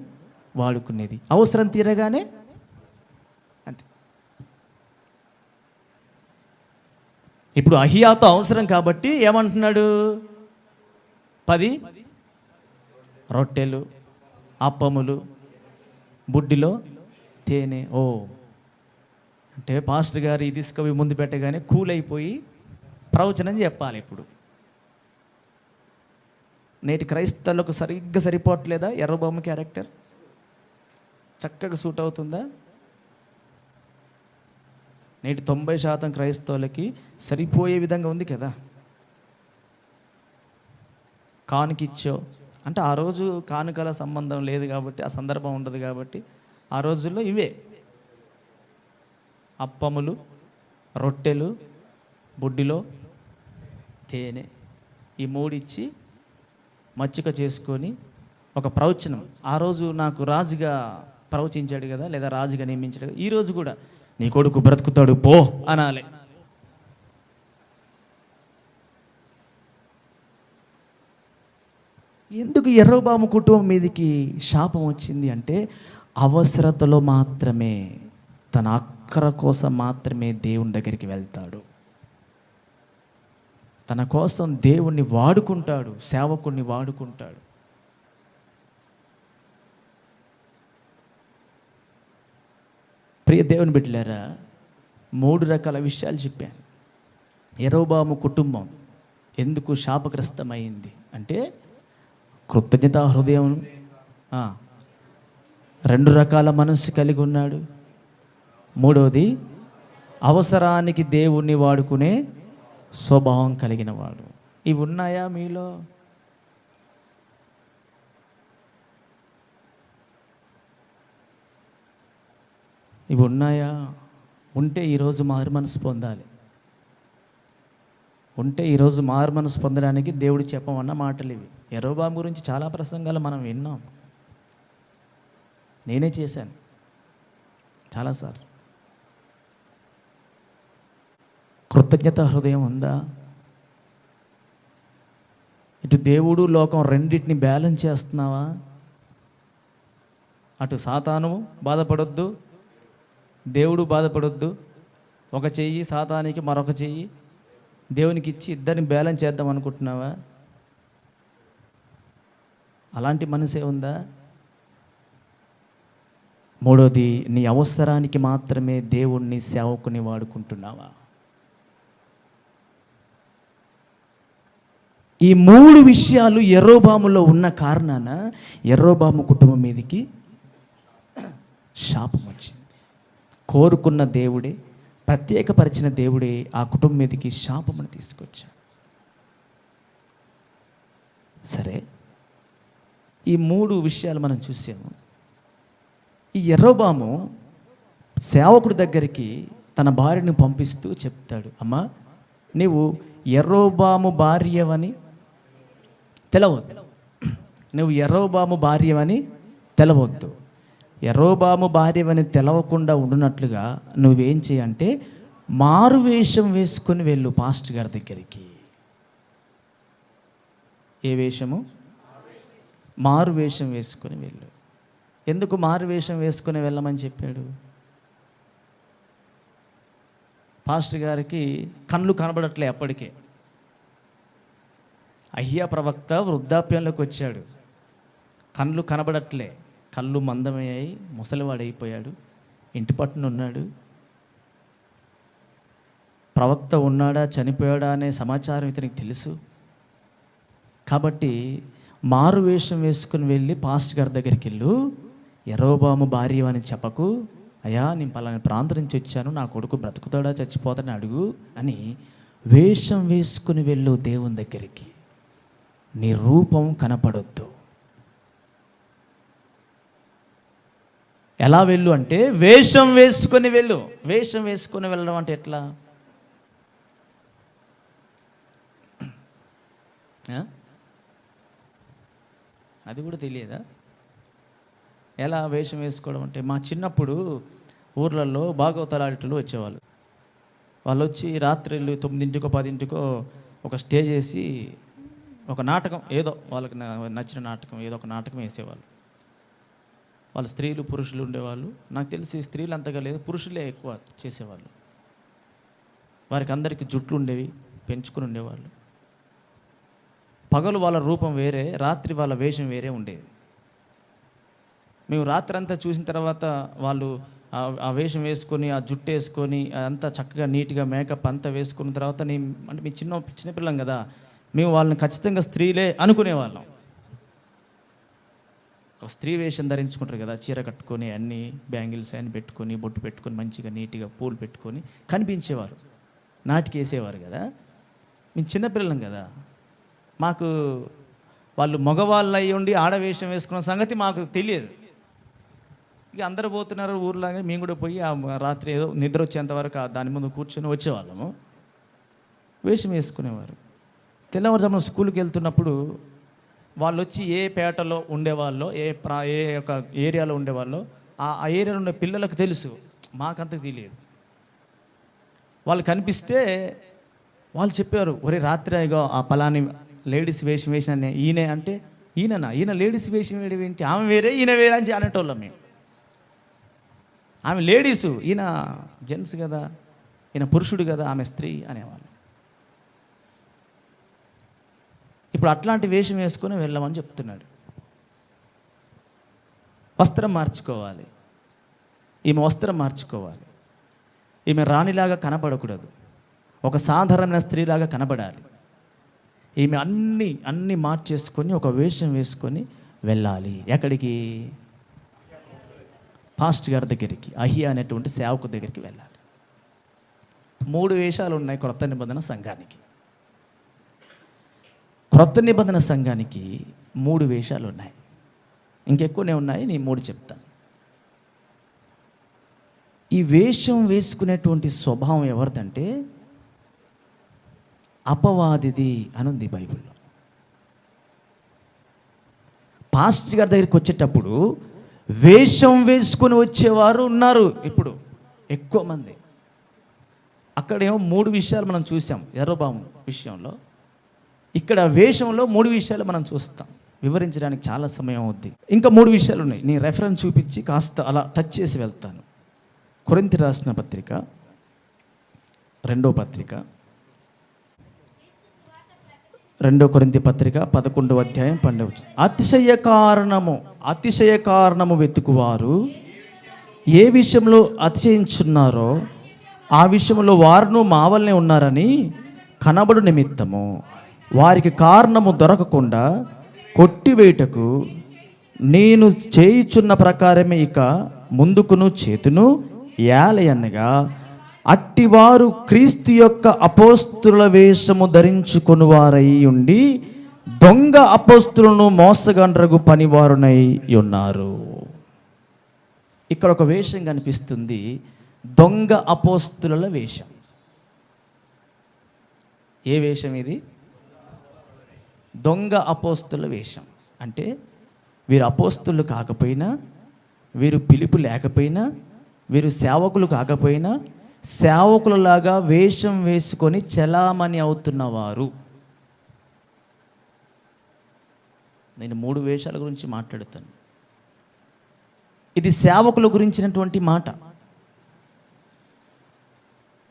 వాడుకునేది. అవసరం తీరగానే అంతే. ఇప్పుడు అహియాతో అవసరం కాబట్టి ఏమంటున్నాడు? 10 రొట్టెలు, అప్పములు, బుడ్డిలో తేనె. ఓ అంటే పాస్టర్ గారు ఇది తీసుకొని ముందు పెట్టగానే కూల్ అయిపోయి ప్రవచనం చెప్పాలి. ఇప్పుడు నేటి క్రైస్తవులకు సరిగ్గా సరిపోవట్లేదా? ఎర్రబొమ్మ క్యారెక్టర్ చక్కగా సూట్ అవుతుందా? నేటి 90% క్రైస్తవులకి సరిపోయే విధంగా ఉంది కదా. కానుకిచ్చో అంటే ఆ రోజు కానుకల సంబంధం లేదు కాబట్టి, ఆ సందర్భం ఉండదు కాబట్టి ఆ రోజుల్లో ఇవే అప్పములు, రొట్టెలు, బుడ్డిలో తేనె, ఈ 3 ఇచ్చి మచ్చిక చేసుకొని ఒక ప్రవచనం. ఆ రోజు నాకు రాజుగా ప్రవచించాడు కదా, లేదా రాజుగా నియమించాడు కదా, ఈరోజు కూడా నీ కొడుకు బ్రతుకుతాడు పో అనాలి. ఎందుకు యెరొబాము కుటుంబం మీదకి శాపం వచ్చింది అంటే అవసరతలో మాత్రమే, తన అక్కర కోసం మాత్రమే దేవుని దగ్గరికి వెళ్తాడు. తన కోసం దేవుణ్ణి వాడుకుంటాడు, సేవకుణ్ణి వాడుకుంటాడు. ప్రియ దేవుని బిడ్డలారా, 3 రకాల విషయాలు చెప్పాను. యెరొబాము కుటుంబం ఎందుకు శాపగ్రస్తమైంది అంటే కృతజ్ఞతా హృదయం, 2 రకాల మనస్సు కలిగి ఉన్నాడు. 3వది అవసరానికి దేవుణ్ణి వాడుకునే స్వభావం కలిగిన వాడు. ఇవి ఉన్నాయా మీలో? ఇవి ఉన్నాయా? ఉంటే ఈరోజు మారు మనసు పొందాలి. ఉంటే ఈరోజు మారు మనసు పొందడానికి దేవుడు చెప్పమన్న మాటలు ఇవి. యెరొబాము గురించి చాలా ప్రసంగాలు మనం విన్నాం, నేనే చేశాను చాలాసార్లు. కృతజ్ఞత హృదయం ఉందా? ఇటు దేవుడు లోకం రెండింటిని బ్యాలెన్స్ చేస్తున్నావా? అటు సాతాను బాధపడొద్దు, దేవుడు బాధపడొద్దు. ఒక చెయ్యి సాతానికి, మరొక చెయ్యి దేవునికి ఇచ్చి ఇద్దరిని బ్యాలెన్స్ చేద్దాం అనుకుంటున్నావా? అలాంటి మనసే ఉందా? 3వది నీ అవసరానికి మాత్రమే దేవుణ్ణి సేవకుని వాడుకుంటున్నావా? ఈ 3 విషయాలు యెరొబాములో ఉన్న కారణాన యెరొబాము కుటుంబం మీదకి శాపం వచ్చింది. కోరుకున్న దేవుడే, ప్రత్యేకపరిచిన దేవుడే ఆ కుటుంబం మీదకి శాపమును తీసుకొచ్చాడు. సరే, ఈ 3 విషయాలు మనం చూసాము. ఈ యెరొబాము సేవకుడి దగ్గరికి తన భార్యను పంపిస్తూ చెప్తాడు, అమ్మా నీవు యెరొబాము భార్యవని తెలవద్దు, నువ్వు యెరొబాము భార్యవని తెలవద్దు. యెరొబాము భార్యవని తెలవకుండా ఉండునట్లుగా నువ్వేం చేయంటే మారువేషం వేసుకొని వెళ్ళు పాస్టర్ గారి దగ్గరికి. ఏ వేషము? మారువేషం వేసుకొని వెళ్ళు. ఎందుకు మారువేషం వేసుకొని వెళ్ళమని చెప్పాడు? పాస్టర్ గారికి కళ్ళు కనబడట్లే అప్పటికే. అయ్యా ప్రవక్త వృద్ధాప్యంలోకి వచ్చాడు, కళ్ళు కనబడట్లే, కళ్ళు మందమయ్యాయి, ముసలివాడైపోయాడు, ఇంటి పట్టున ఉన్నాడు. ప్రవక్త ఉన్నాడా చనిపోయాడా అనే సమాచారం ఇతనికి తెలుసు. కాబట్టి మారు వేషం వేసుకుని వెళ్ళి పాస్టర్ గారి దగ్గరికి వెళ్ళు, యరొబాము భార్య అని చెప్పకు, అయ్యా నేను పలాని ప్రాంతం నుంచి వచ్చాను, నా కొడుకు బ్రతుకుతాడా చచ్చిపోతాడని అడుగు అని వేషం వేసుకుని వెళ్ళు దేవుని దగ్గరికి. నీ రూపం కనపడొద్దు. ఎలా వెళ్ళు అంటే వేషం వేసుకొని వెళ్ళు. వేషం వేసుకొని వెళ్ళడం అంటే ఎట్లా? అది కూడా తెలియదా? ఎలా వేషం వేసుకోవడం అంటే, మా చిన్నప్పుడు ఊర్లలో భాగవతాలాడిటలు వచ్చేవాళ్ళు. వాళ్ళు వచ్చి రాత్రిళ్ళు 9కో 10కో ఒక స్టేజ్ వేసి ఒక నాటకం, ఏదో వాళ్ళకి నచ్చిన నాటకం, ఏదో ఒక నాటకం వేసేవాళ్ళు. వాళ్ళు స్త్రీలు పురుషులు ఉండేవాళ్ళు. నాకు తెలిసి స్త్రీలు అంతగా లేదు, పురుషులే ఎక్కువ చేసేవాళ్ళు. వారికి అందరికీ జుట్లు ఉండేవి, పెంచుకుని ఉండేవాళ్ళు. పగలు వాళ్ళ రూపం వేరే, రాత్రి వాళ్ళ వేషం వేరే ఉండేది. మేము రాత్రి అంతా చూసిన తర్వాత వాళ్ళు ఆ వేషం వేసుకొని, ఆ జుట్టు వేసుకొని, అంతా చక్కగా నీట్గా మేకప్ అంతా వేసుకున్న తర్వాత అంటే మీ చిన్నపిల్లం కదా, మేము వాళ్ళని ఖచ్చితంగా స్త్రీలే అనుకునేవాళ్ళం. ఒక స్త్రీ వేషం ధరించుకుంటారు కదా, చీర కట్టుకొని అన్ని బ్యాంగిల్స్ అని పెట్టుకొని, బొట్టు పెట్టుకొని, మంచిగా నీట్గా పూలు పెట్టుకొని కనిపించేవారు, నాటికి వేసేవారు కదా. మేము చిన్నపిల్లలం కదా, మాకు వాళ్ళు మగవాళ్ళు అయ్యి ఉండి ఆడవేషం వేసుకున్న సంగతి మాకు తెలియదు. ఇక అందరూ పోతున్నారు ఊర్లాగా, మేము కూడా పోయి ఆ రాత్రి ఏదో నిద్ర వచ్చేంత వరకు దాని ముందు కూర్చొని వచ్చేవాళ్ళము, వేషం వేసుకునేవారు. తెల్లవారుజామున స్కూల్కి వెళ్తున్నప్పుడు వాళ్ళు వచ్చి ఏ పేటలో ఉండేవాళ్ళో, ఏ యొక్క ఏరియాలో ఉండేవాళ్ళో ఆ ఏరియాలో ఉండే పిల్లలకు తెలుసు, మాకంత తెలియదు. వాళ్ళు కనిపిస్తే వాళ్ళు చెప్పారు, ఒరే రాత్రి ఇగో ఆ పలాని లేడీస్ వేషం వేసిన ఈయనే అంటే, ఈయన లేడీస్ వేషం ఏంటి, ఆమె వేరే ఈయన వేరే అని అనేటోళ్ళం మేము. ఆమె లేడీసు, ఈయన జెంట్స్ కదా, ఈయన పురుషుడు కదా, ఆమె స్త్రీ అనేవాళ్ళు. ఇప్పుడు అట్లాంటి వేషం వేసుకొని వెళ్ళమని చెప్తున్నాడు. వస్త్రం మార్చుకోవాలి, ఈమె వస్త్రం మార్చుకోవాలి. ఈమె రాణిలాగా కనబడకూడదు, ఒక సాధారణమైన స్త్రీలాగా కనబడాలి. ఈమె అన్నీ మార్చేసుకొని ఒక వేషం వేసుకొని వెళ్ళాలి. ఎక్కడికి? పాస్టర్ గారి దగ్గరికి, అహియా అనేటువంటి సేవకు దగ్గరికి వెళ్ళాలి. 3 వేషాలు ఉన్నాయి క్రొత్త నిబంధన సంఘానికి. క్రొత్త నిబంధన సంఘానికి 3 వేషాలు ఉన్నాయి, ఇంకెక్కువనే ఉన్నాయి, నేను 3 చెప్తాను. ఈ వేషం వేసుకునేటువంటి స్వభావం ఎవరిదంటే అపవాదిది అని ఉంది బైబిల్లో. పాస్టర్ గారి దగ్గరికి వచ్చేటప్పుడు వేషం వేసుకొని వచ్చేవారు ఉన్నారు ఇప్పుడు ఎక్కువ మంది. అక్కడేమో 3 విషయాలు మనం చూసాం యరొబాము విషయంలో. ఇక్కడ వేషంలో 3 విషయాలు మనం చూస్తాం. వివరించడానికి చాలా సమయం అవుద్ది. ఇంకా 3 విషయాలు ఉన్నాయి, నేను రెఫరెన్స్ చూపించి కాస్త అలా టచ్ చేసి వెళ్తాను. కొరింథీ రాసిన పత్రిక 2వ పత్రిక, 2 కొరింథీ పత్రిక 11వ అధ్యాయం 12. అతిశయ కారణము వెతుకువారు ఏ విషయంలో అతిశయించున్నారో ఆ విషయంలో వారును మావల్నే ఉన్నారని కనబడు నిమిత్తము వారికి కారణము దొరకకుండా కొట్టివేయటకు నేను చేయుచున్న ప్రకారమే ఇక ముందుకును చేతును యాలయనగా అట్టివారు క్రీస్తు యొక్క అపోస్తుల వేషము ధరించుకొని వారై ఉండి దొంగ అపోస్తులను మోసగండ్రగు పనివారునై ఉన్నారు. ఇక్కడ ఒక వేషం కనిపిస్తుంది, దొంగ అపోస్తుల వేషం. ఏ వేషం ఇది? దొంగ అపోస్తుల వేషం. అంటే వీరు అపోస్తులు కాకపోయినా, వీరు పిలుపు లేకపోయినా, వీరు సేవకులు కాకపోయినా సేవకులలాగా వేషం వేసుకొని చలామణి అవుతున్నవారు. నేను 3 వేషాల గురించి మాట్లాడుతాను. ఇది సేవకుల గురించినటువంటి మాట.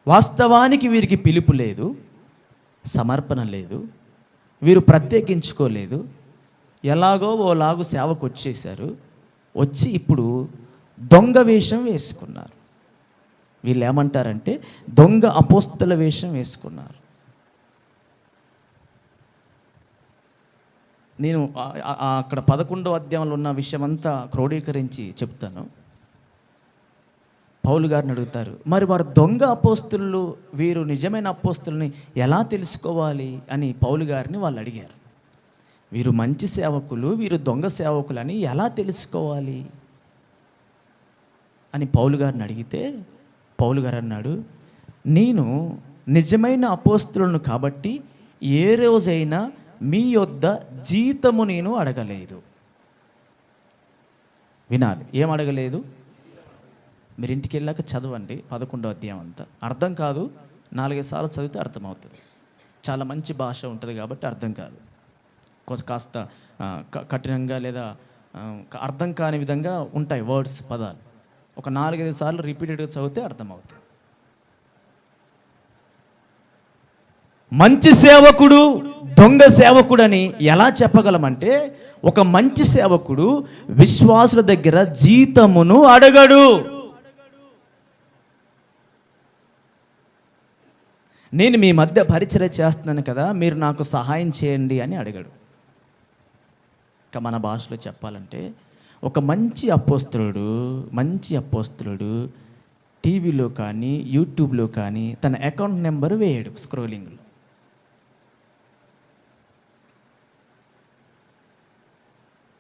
వాస్తవానికి వీరికి పిలుపు లేదు, సమర్పణ లేదు, వీరు ప్రత్యేకించుకోలేదు. ఎలాగో ఓలాగు సేవకు వచ్చేసారు, వచ్చి ఇప్పుడు దొంగ వేషం వేసుకున్నారు. వీళ్ళు ఏమంటారంటే దొంగ అపోస్తల వేషం వేసుకున్నారు. నేను అక్కడ 11వ అధ్యాయంలో ఉన్న విషయం అంతా క్రోడీకరించి చెప్తాను. పౌలు గారిని అడుగుతారు, మరి వారు దొంగ అపోస్తులు, వీరు నిజమైన అపోస్తుల్ని ఎలా తెలుసుకోవాలి అని పౌలు గారిని వాళ్ళు అడిగారు. వీరు మంచి సేవకులు, వీరు దొంగ సేవకులు అని ఎలా తెలుసుకోవాలి అని పౌలు గారిని అడిగితే పౌలు గారు అన్నాడు, నేను నిజమైన అపోస్తులను కాబట్టి ఏ రోజైనా మీ యొద్ద జీతము నేను అడగలేదు. వినాలి, ఏం అడగలేదు? మీరు ఇంటికి వెళ్ళాక చదవండి 11వ అధ్యాయం అంతా. అర్థం కాదు, 4-5 సార్లు చదివితే అర్థమవుతుంది. చాలా మంచి భాష ఉంటుంది కాబట్టి అర్థం కాదు. కాస్త కఠినంగా లేదా అర్థం కాని విధంగా ఉంటాయి వర్డ్స్, పదాలు. ఒక 4-5 సార్లు రిపీటెడ్గా చదివితే అర్థమవుతుంది. మంచి సేవకుడు దొంగ సేవకుడని ఎలా చెప్పగలమంటే, ఒక మంచి సేవకుడు విశ్వాసుల దగ్గర జీతమును అడగడు. నేను మీ మధ్య పరిచర్య చేస్తున్నాను కదా, మీరు నాకు సహాయం చేయండి అని అడగడు. ఇక మన భాషలో చెప్పాలంటే, ఒక మంచి అపోస్తలుడు టీవీలో కానీ యూట్యూబ్లో కానీ తన అకౌంట్ నెంబర్ వేయడు స్క్రోలింగ్లో.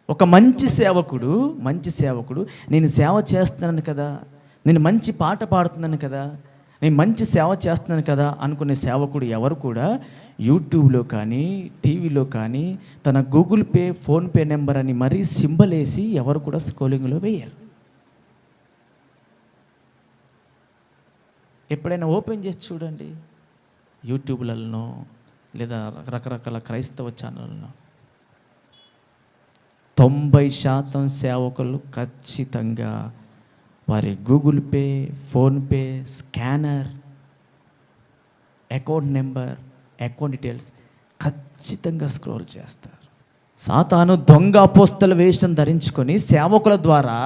ఒక మంచి సేవకుడు నేను సేవ చేస్తున్నాను కదా, నేను మంచి పాట పాడుతున్నాను కదా, నేను మంచి సేవ చేస్తున్నాను కదా అనుకునే సేవకుడు ఎవరు కూడా యూట్యూబ్లో కానీ టీవీలో కానీ తన గూగుల్ పే, ఫోన్పే నెంబర్ అని మరీ సింబల్ వేసి ఎవరు కూడా స్క్రోలింగ్లో వేయరు. ఎప్పుడైనా ఓపెన్ చేసి చూడండి, యూట్యూబ్లలో లేదా రకరకాల క్రైస్తవ ఛానళ్ళలో 90% సేవకులు ఖచ్చితంగా వారి Google pay, PhonePe, scanner, account number, account details ఖచ్చితంగా స్క్రోల్ చేస్తారు. సాతాను దొంగ అపోస్తల వేషం ధరించుకొని సేవకుల ద్వారా,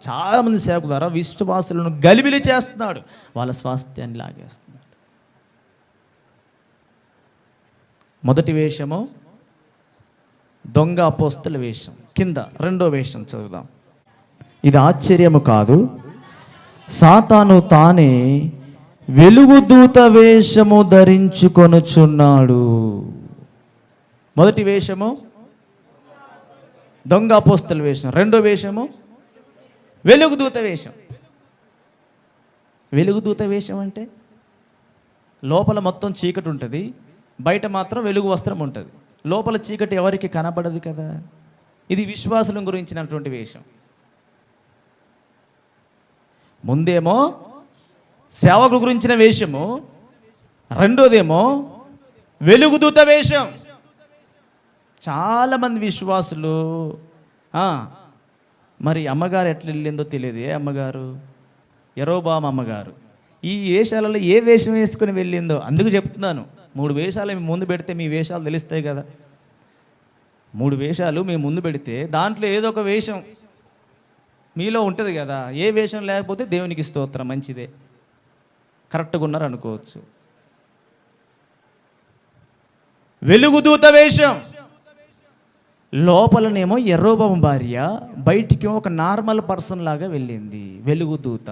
చాలామంది సేవకుల ద్వారా విశ్వాసులను గలిబిలి చేస్తున్నాడు, వాళ్ళ స్వాస్థ్యాన్ని లాగేస్తున్నాడు. మొదటి వేషము దొంగ అపోస్తల వేషం. కింద 2వ వేషం చదువుదాం. ఇది ఆశ్చర్యము కాదు, సాతాను తానే వెలుగుదూత వేషము ధరించుకొనుచున్నాడు. మొదటి వేషము దొంగ అపోస్తల వేషం, 2వ వేషము వెలుగుదూత వేషం. వెలుగుదూత వేషం అంటే లోపల మొత్తం చీకటి ఉంటుంది, బయట మాత్రం వెలుగు వస్త్రం ఉంటుంది. లోపల చీకటి ఎవరికి కనబడదు కదా. ఇది విశ్వాసుల గురించినటువంటి వేషం. ముందేమో సేవకుల గురించిన వేషము, రెండోదేమో వెలుగుదూత వేషం. చాలామంది విశ్వాసులు మరి అమ్మగారు ఎట్లా వెళ్ళిందో తెలియదు. ఏ అమ్మగారు? యెరోబాము అమ్మగారు. ఈ వేషాలలో ఏ వేషం వేసుకుని వెళ్ళిందో అందుకు చెప్తున్నాను. 3 వేషాలు మీ ముందు పెడితే మీ వేషాలు తెలుస్తాయి కదా. 3 వేషాలు మీ ముందు పెడితే దాంట్లో ఏదో ఒక వేషం మీలో ఉంటుంది కదా. ఏ వేషం లేకపోతే దేవునికి స్తోత్రం, మంచిదే, కరెక్ట్గా ఉన్నారు అనుకోవచ్చు. వెలుగుదూత వేషం. లోపలనేమో యెరోబాము భార్య, బయటికి ఒక నార్మల్ పర్సన్ లాగా వెళ్ళింది వెలుగుదూత.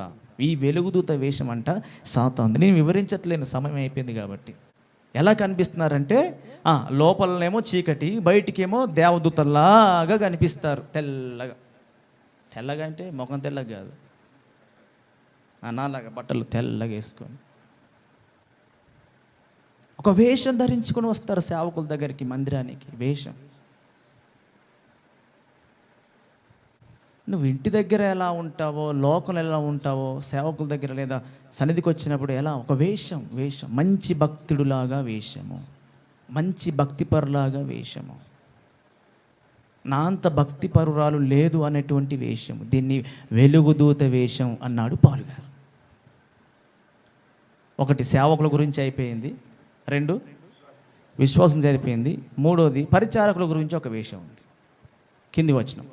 ఈ వెలుగుదూత వేషం అంట సాతాను. నేను వివరించట్లేను, సమయం అయిపోయింది కాబట్టి. ఎలా కనిపిస్తున్నారంటే లోపలనేమో చీకటి, బయటికేమో దేవదూతల్లాగా కనిపిస్తారు. తెల్లగా అంటే ముఖం తెల్లగా కాదు, నాలాగా బట్టలు తెల్లగా వేసుకొని ఒక వేషం ధరించుకొని వస్తారు సేవకుల దగ్గరికి, మందిరానికి. వేషం. నువ్వు ఇంటి దగ్గర ఎలా ఉంటావో, లోకంలో ఎలా ఉంటావో, సేవకుల దగ్గర లేదా సన్నిధికి వచ్చినప్పుడు ఎలా, ఒక వేషం. మంచి భక్తుడులాగా వేషము, మంచి భక్తిపరులాగా వేషము. నా అంత భక్తిపరురాలు లేదు అనేటువంటి వేషము. దీన్ని వెలుగుదూత వేషం అన్నాడు పౌలు గారు. 1 సేవకుల గురించి అయిపోయింది, 2 విశ్వాసం జరిపోయింది, 3వది పరిచారకుల గురించి ఒక వేషం ఉంది. కింది వచనం,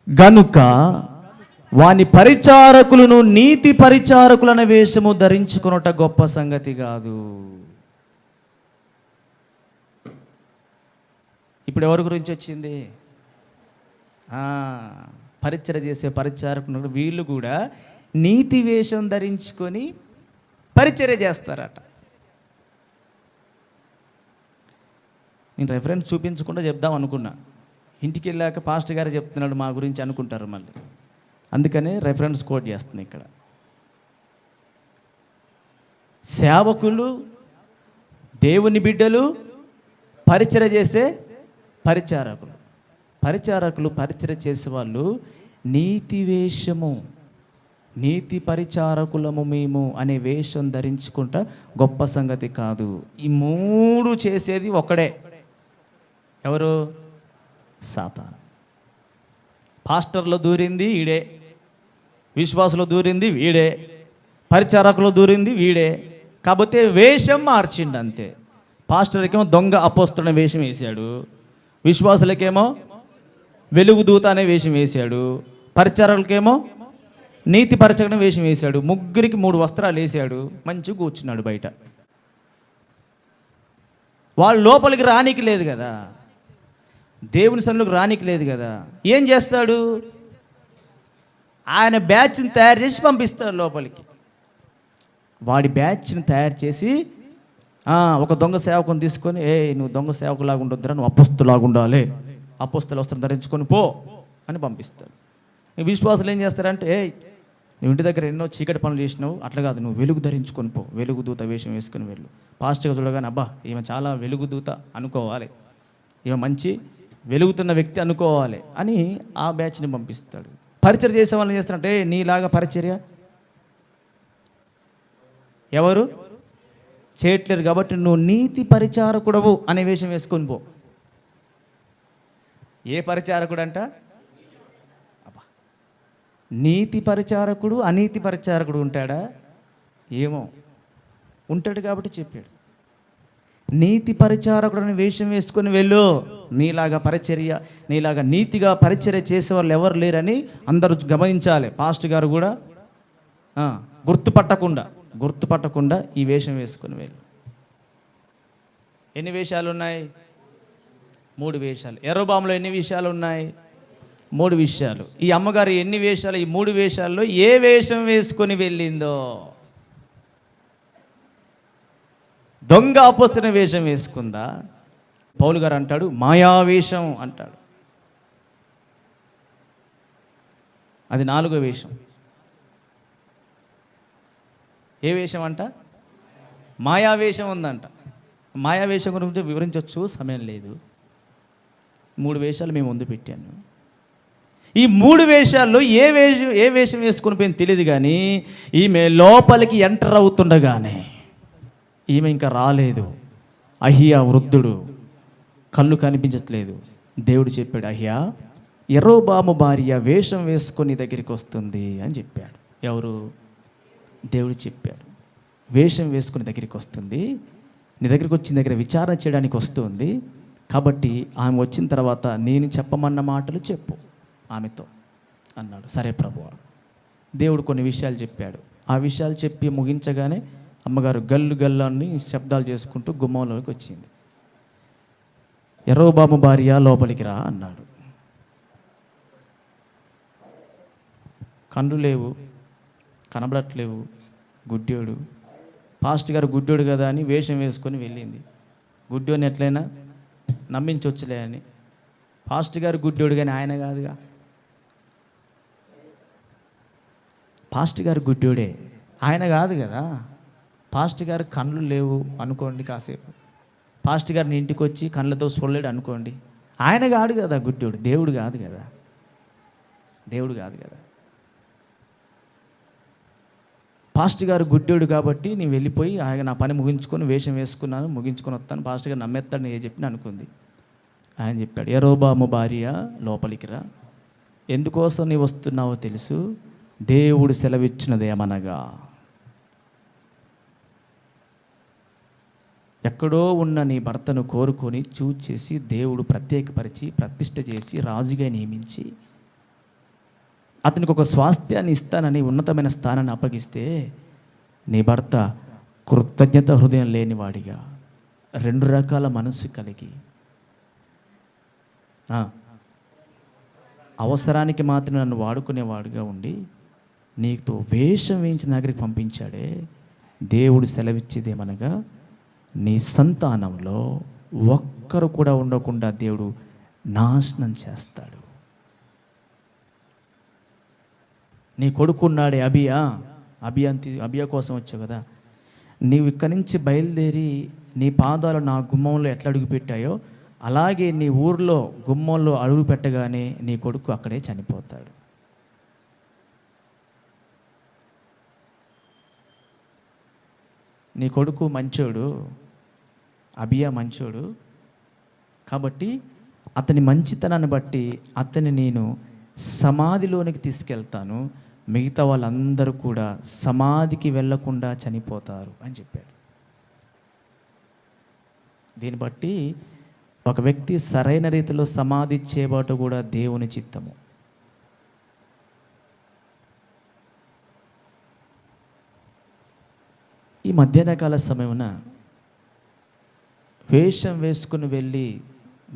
గనుక వాని పరిచారకులను నీతి పరిచారకులన్న వేషము ధరించుకొనుట గొప్ప సంగతి కాదు. ఇప్పుడు ఎవరి గురించి వచ్చింది? పరిచర్య చేసే పరిచారకులు వీళ్ళు కూడా నీతి వేషం ధరించుకొని పరిచర్య చేస్తారట. నేను రెఫరెన్స్ చూపించకుండా చెప్దాం అనుకున్నా, ఇంటికి వెళ్ళాక పాస్టర్ గారు చెప్తున్నాడు మా గురించి అనుకుంటారు మళ్ళీ, అందుకనే రెఫరెన్స్ కోట్ చేస్తుంది ఇక్కడ. సేవకులు, దేవుని బిడ్డలు, పరిచర్య చేసే పరిచారకులు. పరిచర్య చేసేవాళ్ళు నీతి వేషము, నీతి పరిచారకులము మేము అనే వేషం ధరించుకుంటా గొప్ప సంగతి కాదు. ఈ మూడు చేసేది ఒకడే. ఎవరు? సాతాను. పాస్టర్లో దూరింది వీడే, విశ్వాసంలో దూరింది వీడే, పరిచారకులో దూరింది వీడే. కాకపోతే వేషం మార్చిండు అంతే. పాస్టర్కేమో దొంగ అపోస్తున్న వేషం వేశాడు, విశ్వాసులకేమో వెలుగుదూత అనే వేషం వేశాడు, పరిచారకులకేమో నీతి పరిచయం వేషం వేశాడు. ముగ్గురికి 3 వస్త్రాలు వేశాడు, మంచిగా కూర్చున్నాడు బయట. వాళ్ళు లోపలికి రానికి లేదు కదా, దేవుని సన్నిధికి రానికి లేదు కదా. ఏం చేస్తాడు? ఆయన బ్యాచ్ని తయారు చేసి పంపిస్తాడు లోపలికి. వాడి బ్యాచ్ని తయారు చేసి ఒక దొంగ సేవకుని తీసుకొని, నువ్వు దొంగ సేవకులాగా ఉండొద్దురా, నువ్వు అపోస్తులాగా ఉండాలి, అపోస్తుల వస్త్రం ధరించుకొని పో అని పంపిస్తాడు. విశ్వాసులు ఏం చేస్తారంటే, నువ్వు ఇంటి దగ్గర ఎన్నో చీకటి పనులు చేసినావు, అట్లా కాదు, నువ్వు వెలుగు ధరించుకొని పో, వెలుగుదూత వేషం వేసుకొని వెళ్ళు. పాస్టర్గా చూడగానే అబ్బా ఈమె చాలా వెలుగుదూత అనుకోవాలి, ఈమె మంచి వెలుగుతున్న వ్యక్తి అనుకోవాలి అని ఆ బ్యాచ్ని పంపిస్తాడు. పరిచర్య చేసే వాళ్ళని చేస్తారంటే, నీలాగా పరిచర్య ఎవరు చేయట్లేరు కాబట్టి నువ్వు నీతి పరిచారకుడవు అనే వేషం వేసుకొని పో. ఏ పరిచారకుడు అంట? నీతి పరిచారకుడు, అనీతి పరిచారకుడు ఉంటాడా? ఏమో, ఉంటాడు కాబట్టి చెప్పాడు. నీతి పరిచారకుడు అని వేషం వేసుకొని వెళ్ళు, నీలాగా పరిచర్య, నీలాగా నీతిగా పరిచర్య చేసేవాళ్ళు ఎవరు లేరని అందరూ గమనించాలి. పాస్టర్ గారు కూడా గుర్తుపట్టకుండా ఈ వేషం వేసుకొని వెళ్ళు. ఎన్ని వేషాలు ఉన్నాయి? 3 వేషాలు. యరొబాములో ఎన్ని విషయాలు ఉన్నాయి? 3 విషయాలు. ఈ అమ్మగారు ఎన్ని వేషాలు? ఈ 3 వేషాల్లో ఏ వేషం వేసుకొని వెళ్ళిందో? దొంగ అపోస్తున్న వేషం వేసుకుందా? పౌలు గారు అంటాడు మాయావేషం అంటాడు. అది 4వ వేషం. ఏ వేషం అంట? మాయావేషం ఉందంట. మాయావేషం గురించి వివరించవచ్చు, సమయం లేదు. 3 వేషాలు మేము ముందు పెట్టాను. ఈ 3 వేషాల్లో ఏ వేషం వేసుకుని పోయింది తెలియదు, కానీ ఈమె లోపలికి ఎంటర్ అవుతుండగానే, ఈమె ఇంకా రాలేదు, అహియా వృద్ధుడు, కళ్ళు కనిపించట్లేదు. దేవుడు చెప్పాడు, అహియా యరొబాము భార్య వేషం వేసుకొని దగ్గరికి వస్తుంది అని చెప్పాడు. ఎవరు? దేవుడు చెప్పాడు. వేషం వేసుకుని దగ్గరికి వస్తుంది, నీ దగ్గరికి వచ్చిన దగ్గర విచారణ చేయడానికి వస్తుంది, కాబట్టి ఆమె వచ్చిన తర్వాత నేను చెప్పమన్న మాటలు చెప్పు ఆమెతో అన్నాడు. సరే ప్రభువా. దేవుడు కొన్ని విషయాలు చెప్పాడు. ఆ విషయాలు చెప్పి ముగించగానే అమ్మగారు గల్లు గల్లాన్ని శబ్దాలు చేసుకుంటూ గుమ్మంలోకి వచ్చింది. యరొబాము భార్య లోపలికి రా అన్నాడు. కళ్ళు లేవు, కనబడట్లేవు, గుడ్డోడు. పాస్టర్ గారు గుడ్డోడు కదా అని వేషం వేసుకొని వెళ్ళింది. గుడ్డోని ఎట్లయినా నమ్మించవచ్చులే అని. పాస్టర్ గారు గుడ్డోడు కానీ ఆయన కాదుగా. పాస్టర్ గారు గుడ్డోడే, ఆయన కాదు కదా. పాస్టర్ గారు కళ్ళు లేవు అనుకోండి, కాసేపు పాస్టర్ గారిని ఇంటికి వచ్చి కళ్ళతో చూడలేడు అనుకోండి, ఆయన కాదు కదా గుడ్డోడు, దేవుడు కాదు కదా, దేవుడు కాదు కదా. పాస్టర్ గారు గుడ్డోడు కాబట్టి నేను వెళ్ళిపోయి ఆయన నా పని ముగించుకొని వేషం వేసుకున్నాను, ముగించుకొని వస్తాను, పాస్టర్ గారు నమ్మేస్తాడు నేను చెప్పిన అనుకుంది. ఆయన చెప్పాడు, యరొబాము భార్య లోపలికి రా, ఎందుకోసం నీ వస్తున్నావో తెలుసు, దేవుడు సెలవిచ్చినదేమనగా ఎక్కడో ఉన్న నీ భర్తను కోరుకొని చూచేసి దేవుడు ప్రత్యేకపరిచి ప్రతిష్ఠ చేసి రాజుగా నియమించి అతనికి ఒక స్వాస్థ్యాన్ని ఇస్తానని ఉన్నతమైన స్థానాన్ని అప్పగిస్తే నీ భర్త కృతజ్ఞత హృదయం లేనివాడిగా, 2 రకాల మనసు కలిగి, అవసరానికి మాత్రం నన్ను వాడుకునేవాడుగా ఉండి నీతో వేషం వేయించి దగ్గరికి పంపించాడే. దేవుడు సెలవిచ్చేదేమనగా నీ సంతానంలో ఒక్కరు కూడా ఉండకుండా దేవుడు నాశనం చేస్తాడు. నీ కొడుకున్నాడే అబియా కోసం వచ్చావు కదా, నీవు ఇక్కడి నుంచి బయలుదేరి నీ పాదాలు నా గుమ్మంలో ఎట్లా అడుగు పెట్టాయో అలాగే నీ ఊర్లో గుమ్మంలో అడుగు పెట్టగానే నీ కొడుకు అక్కడే చనిపోతాడు. నీ కొడుకు మంచోడు, అబియా మంచోడు కాబట్టి అతని మంచితనాన్ని బట్టి అతన్ని నేను సమాధిలోనికి తీసుకెళ్తాను, మిగతా వాళ్ళందరూ కూడా సమాధికి వెళ్ళకుండా చనిపోతారు అని చెప్పాడు. దీన్ని బట్టి ఒక వ్యక్తి సరైన రీతిలో సమాధి చేయబట్టు కూడా దేవుని చిత్తము. ఈ మధ్యాహ్నకాల సమయమున వేషం వేసుకుని వెళ్ళి